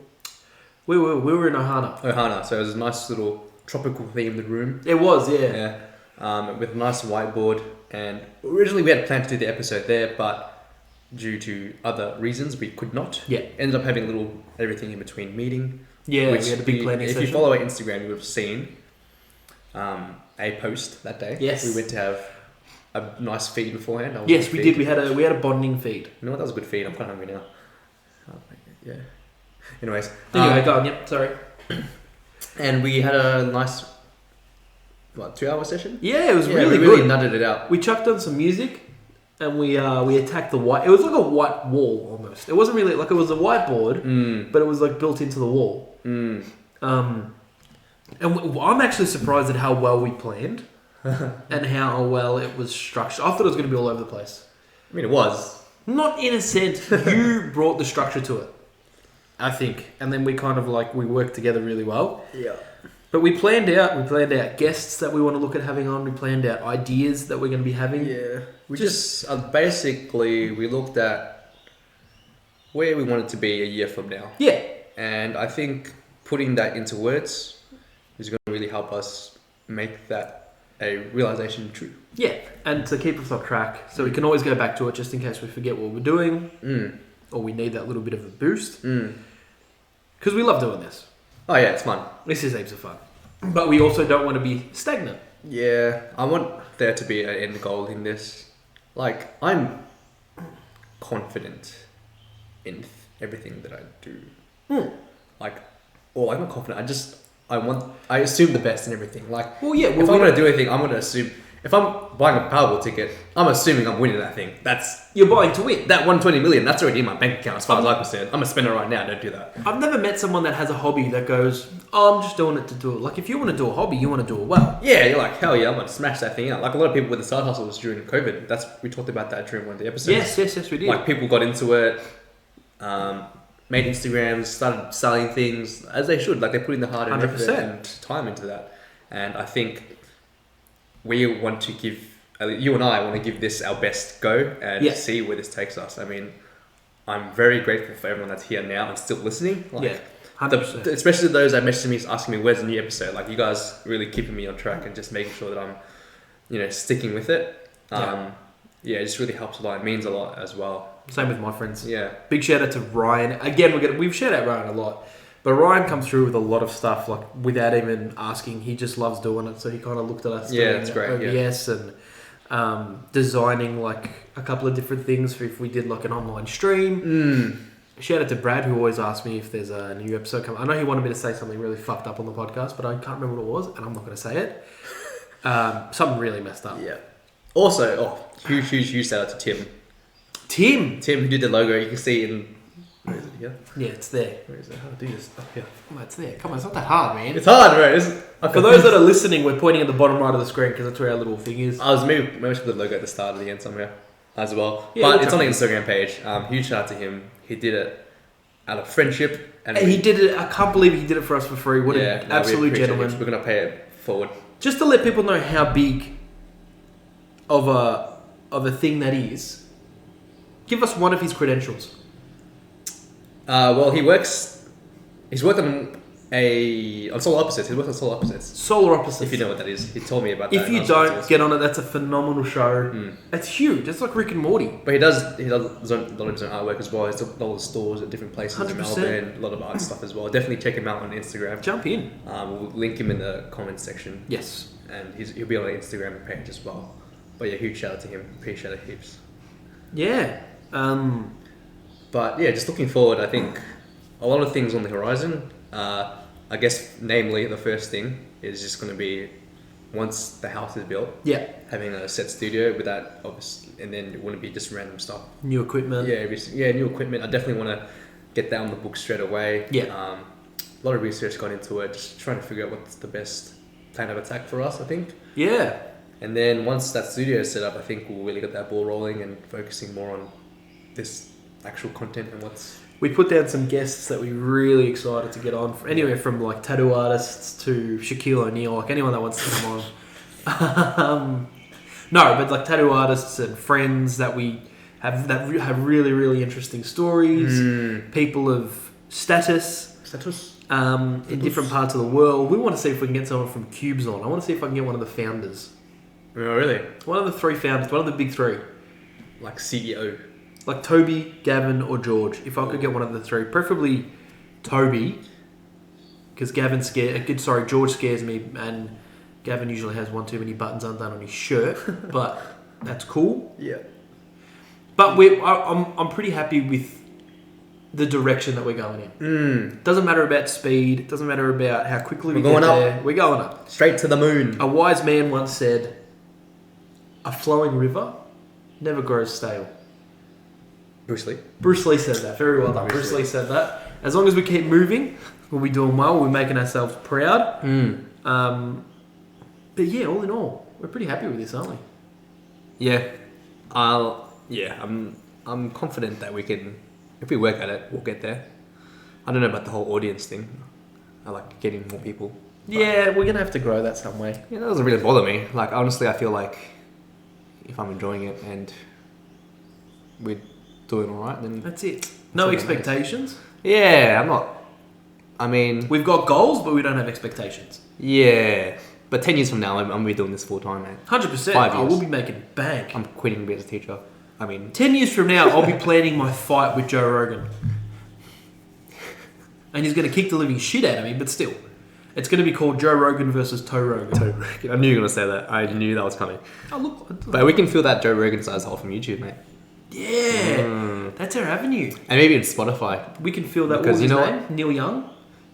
We were in Ohana. Ohana. So it was a nice little tropical themed room. It was, yeah. Yeah. With a nice whiteboard. And originally we had planned to do the episode there, but due to other reasons we could not. Yeah. Ended up having a little everything in between meeting. Yeah, we had a big planning If session. you follow our Instagram, you would have seen a post that day. Yes. We went to have a nice feed beforehand. Yes, we did. We had a bonding feed. You know what? That was a good feed. I'm quite hungry now. Yeah. Anyways. Anyway, go on. Yep, sorry. And we had a nice, 2-hour session? Yeah, it was Yeah, really we good. really nutted it out. We chucked on some music, and we attacked the white. It was like a white wall almost. It wasn't really it was a whiteboard, but it was built into the wall. And I'm actually surprised at how well we planned and how well it was structured. I thought it was going to be all over the place. I mean, it was. Not in a sense. You brought the structure to it, I think, and then we kind of we worked together really well. Yeah. But we planned out guests that we want to look at having on. We planned out ideas that we're going to be having. Yeah. We just basically we looked at where we wanted to be a year from now. Yeah. And I think putting that into words is going to really help us make that a realization true. Yeah, and to keep us on track, so we can always go back to it just in case we forget what we're doing, or we need that little bit of a boost. Because we love doing this. Oh yeah, it's fun. This is heaps of fun. But we also don't want to be stagnant. Yeah, I want there to be an end goal in this. I'm confident in everything that I do. I'm not confident. I assume the best in everything. Well, yeah. If I'm going to do anything, I'm going to assume. If I'm buying a Powerball ticket, I'm assuming I'm winning that thing. You're buying to win. That 120 million, that's already in my bank account as far as I'm concerned. I'm going to spend it right now. Don't do that. I've never met someone that has a hobby that goes, I'm just doing it to do it. If you want to do a hobby, you want to do it well. Yeah, you're hell yeah, I'm going to smash that thing out. A lot of people with the side hustles during COVID, we talked about that during one of the episodes. Yes, we did. People got into it, made Instagrams, started selling things as they should. They put in the hard and effort and time into that. And I think we want to give, you and I want to give this our best go and see where this takes us. I mean, I'm very grateful for everyone that's here now and still listening. 100%. Especially those that messaged me asking me where's the new episode. You guys really keeping me on track and just making sure that I'm, sticking with it. It just really helps a lot. It means a lot as well. Same with my friends. Yeah. Big shout out to Ryan. Again, we've shout out Ryan a lot. But Ryan comes through with a lot of stuff, without even asking. He just loves doing it. So he kind of looked at us doing that's great. OBS and designing a couple of different things for if we did an online stream. Shout out to Brad, who always asks me if there's a new episode coming. I know he wanted me to say something really fucked up on the podcast, but I can't remember what it was, and I'm not going to say it. Something really messed up. Yeah. Also, huge shout out to Tim, who did the logo. You can see in... Where is it here? Yeah, it's there. Where is it? How do I do this? Up here. Come on, it's there. Come on, it's not that hard, man. It's hard, right? For those that are listening, we're pointing at the bottom right of the screen because that's where our little thing is. Maybe we should put the logo at the start of the end somewhere as well. Yeah, but it's on the Instagram page. Huge shout out to him. He did it out of friendship. And he did it. I can't believe he did it for us for free. What an absolute gentleman. We're going to pay it forward. Just to let people know how big of a thing that is, give us one of his credentials. Well, he's worked on on Solar Opposites. He works on Solar Opposites. Solar Opposites. If you know what that is, he told me about that. If you don't get on it, that's a phenomenal show. It's huge. It's like Rick and Morty. But he does a lot of his own artwork as well. He's got a lot of stores at different places 100%. in Melbourne. A lot of art stuff as well. Definitely check him out on Instagram. Jump in. We'll link him in the comments section. Yes. And he'll be on the Instagram page as well. But yeah, huge shout out to him. Appreciate it heaps. Yeah. But yeah, just looking forward, I think a lot of things on the horizon. I guess, namely, the first thing is just going to be once the house is built. Yeah. Having a set studio with that, obviously, and then it wouldn't be just random stuff. New equipment. Yeah, new equipment. I definitely want to get that on the book straight away. Yeah. A lot of research gone into it, just trying to figure out what's the best plan of attack for us, I think. Yeah. And then once that studio is set up, I think we'll really get that ball rolling and focusing more on this actual content and what's... We put down some guests that we're really excited to get on. Anywhere from like tattoo artists to Shaquille O'Neal, like anyone that wants to come on. No, but like tattoo artists and friends that we have that have really, really interesting stories. People of status. In different parts of the world. We want to see if we can get someone from Cubes on. I want to see if I can get one of the founders. Oh, really? One of the three founders. One of the big three. Like CEO. Like Toby, Gavin, or George. If I could get one of the three, preferably Toby, because George scares me, and Gavin usually has one too many buttons undone on his shirt. But that's cool. Yeah. But I'm pretty happy with the direction that we're going in. Doesn't matter about speed. Doesn't matter about how quickly we're going there. up. We're going up. Straight to the moon. A wise man once said, "A flowing river never grows stale." Bruce Lee. Bruce Lee said that. Very well done. Bruce Lee said that. As long as we keep moving, we'll be doing well. We're making ourselves proud. But yeah, all in all, we're pretty happy with this, aren't we? Yeah. I'm confident that we can, if we work at it, we'll get there. I don't know about the whole audience thing. I like getting more people. Yeah, we're going to have to grow that some way. Yeah, that doesn't really bother me. Like, honestly, I feel like if I'm enjoying it and we're doing all right, then... That's it. No expectations? Yeah, I'm not... I mean... We've got goals, but we don't have expectations. Yeah. But 10 years from now, I'm going to be doing this full time, man. 100%. 5 years. We'll be making bank. I'm quitting being a teacher. 10 years from now, I'll be planning my fight with Joe Rogan. And he's going to kick the living shit out of me, but still. It's going to be called Joe Rogan versus Toe Rogan. I knew you were going to say that. I knew that was coming. Oh, look. But we can feel that Joe Rogan size hole from YouTube, mate. Yeah. That's our avenue. And maybe in Spotify. We can feel that. Because what was you know his name? Neil Young?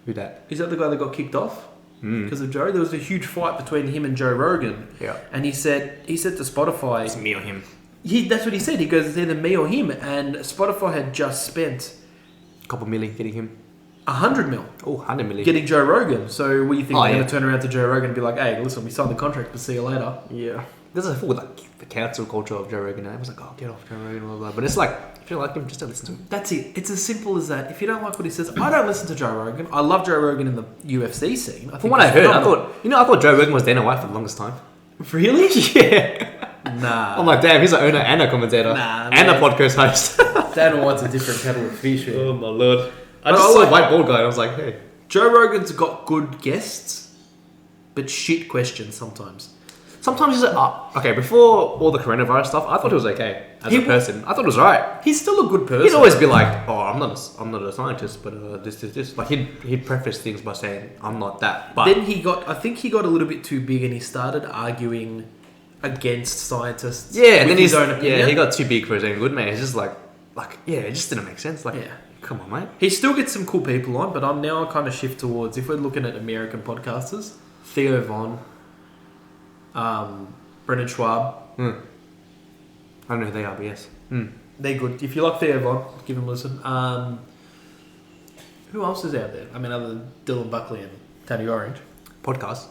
Who that? Is that the guy that got kicked off? Because of Joe? There was a huge fight between him and Joe Rogan. Yeah. And he said to Spotify... It's me or him. That's what he said. He goes, it's either me or him. And Spotify had just spent... A couple million getting him. 100 mil. Oh, 100 million. Getting Joe Rogan. So what do you think? They're going Yeah. to turn around to Joe Rogan and be like, hey, listen, we signed the contract, but see you later. Yeah. There's a full like the cancel culture of Joe Rogan. I was like, oh, get off Joe Rogan, blah, blah. But it's like, if you don't like him, just don't listen to him. That's it. It's as simple as that. If you don't like what he says, I don't listen to Joe Rogan. I love Joe Rogan in the UFC scene. From what I heard, I thought Joe Rogan was Dana White for the longest time. Really? Yeah. Nah. I'm like, damn, he's an owner and a commentator. Nah, and man. a podcast host. Dana White's a different kettle of fish. Man. Oh my lord. I just saw a white bald guy and I was like, hey. Joe Rogan's got good guests, but shit questions sometimes. Sometimes he's like, okay, before all the coronavirus stuff, I thought he was okay as a person. I thought it was right. He's still a good person. He'd always be like, oh, I'm not a scientist, but this. Like he'd preface things by saying, I'm not that. But then I think he got a little bit too big and he started arguing against scientists. Yeah, and then his own opinion. Yeah, he got too big for his own good, man. It's just like, yeah, it just didn't make sense. Like, yeah. Come on, mate. He still gets some cool people on, but I'm now kind of shift towards, if we're looking at American podcasters, Theo Von, Brendan Schwab. I don't know who they are, but yes. They're good. If you like Theo Von, give them a listen. Who else is out there? I mean, other than Dylan Buckley and Tony Orange. Podcasts.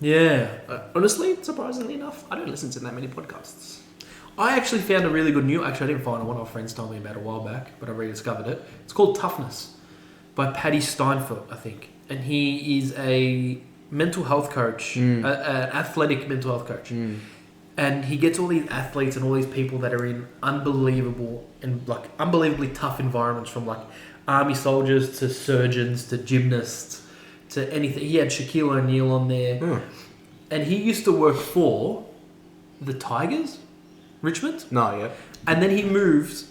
Yeah. Honestly, surprisingly enough, I don't listen to that many podcasts. I actually found a really good new... Actually, I didn't find it. One of my friends told me about it a while back, but I rediscovered it. It's called Toughness by Paddy Steinfeld, I think. And he is a mental health coach, an athletic mental health coach. And he gets all these athletes and all these people that are in unbelievably tough environments, from like army soldiers to surgeons to gymnasts to anything. He had Shaquille O'Neal on there. And he used to work for the Tigers, Richmond. No, yeah. And then he moved...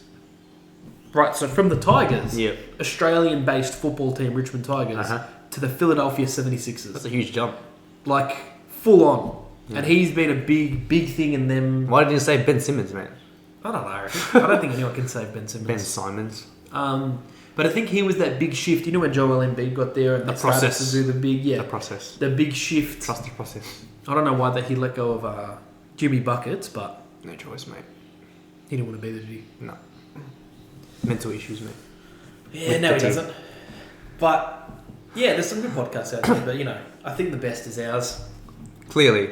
Right, so from the Tigers, Yep. Australian-based football team, Richmond Tigers, to the Philadelphia 76ers. That's a huge jump. Like, full on. Yeah. And he's been a big thing in them. Why didn't you say Ben Simmons, mate? I don't know. I don't think anyone can say Ben Simmons. Ben Simons. But I think he was that big shift. You know when Joel Embiid got there and the they process. started to do the big... Yeah. The process. The big shift. Trust the process. I don't know why he let go of Jimmy Buckets, but... No choice, mate. He didn't want to be there, did he? No. Mental issues, mate. Yeah, no, he doesn't. But, yeah, there's some good podcasts out there, but, you know, I think the best is ours. Clearly,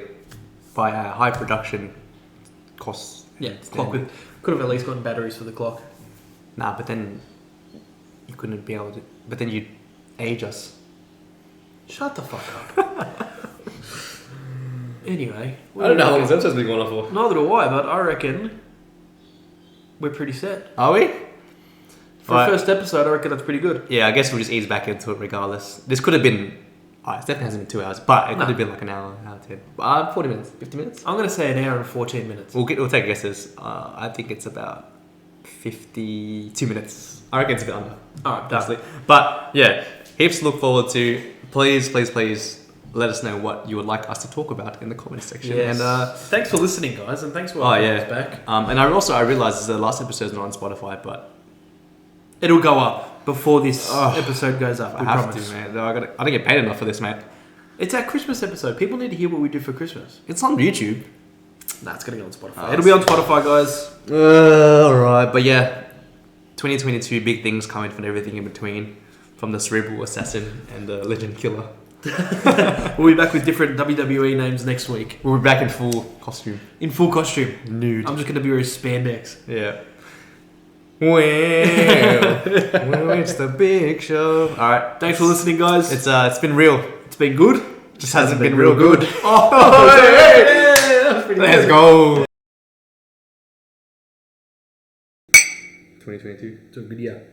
by high production costs. Yeah, clock with... Could have at least gotten batteries for the clock. Nah, but then you couldn't be able to... But then you'd age us. Shut the fuck up. Anyway. I don't know how long this episode's been going on for. Neither do I, but I reckon we're pretty set. Are we? For the first episode, I reckon that's pretty good. Yeah, I guess we'll just ease back into it regardless. This could have been... Oh, it definitely hasn't been 2 hours, but it could have been like an hour 10. 40 minutes, 50 minutes? I'm going to say an hour and 14 minutes. We'll take guesses. I think it's about 52 minutes. I reckon it's a bit under. Alright, honestly. But yeah, heaps to look forward to. Please let us know what you would like us to talk about in the comments section. Yes. And thanks for listening, guys, and thanks for having us back. And I realised the last episode's not on Spotify, but it'll go up before this episode goes up. I have to, mate. I don't get paid enough for this, mate. It's our Christmas episode. People need to hear what we do for Christmas. It's on YouTube. Nah, it's gonna go on Spotify. It'll be on Spotify, guys. Alright, but yeah, 2022 big things coming from everything in between, from the cerebral assassin and the legend killer. We'll be back with different WWE names next week. We'll be back in full costume. Nude. I'm just going to be wearing spandex. Yeah. Well, it's the big show. Alright. Thanks for listening, guys. It's been real. It's been good. Just hasn't been real good. Oh, hey! Let's go. 2022. It's a good year.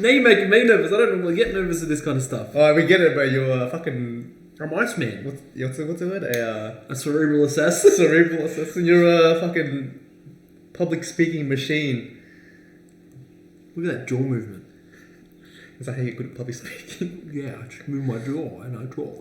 Now you're making me nervous. I don't normally get nervous at this kind of stuff. Alright, we get it, bro. You're fucking... I'm Iceman. What's the word? A cerebral assassin. Cerebral assassin. You're a fucking public speaking machine. Look at that jaw movement. Is that how you're good at public speaking? Yeah, I just move my jaw and I talk.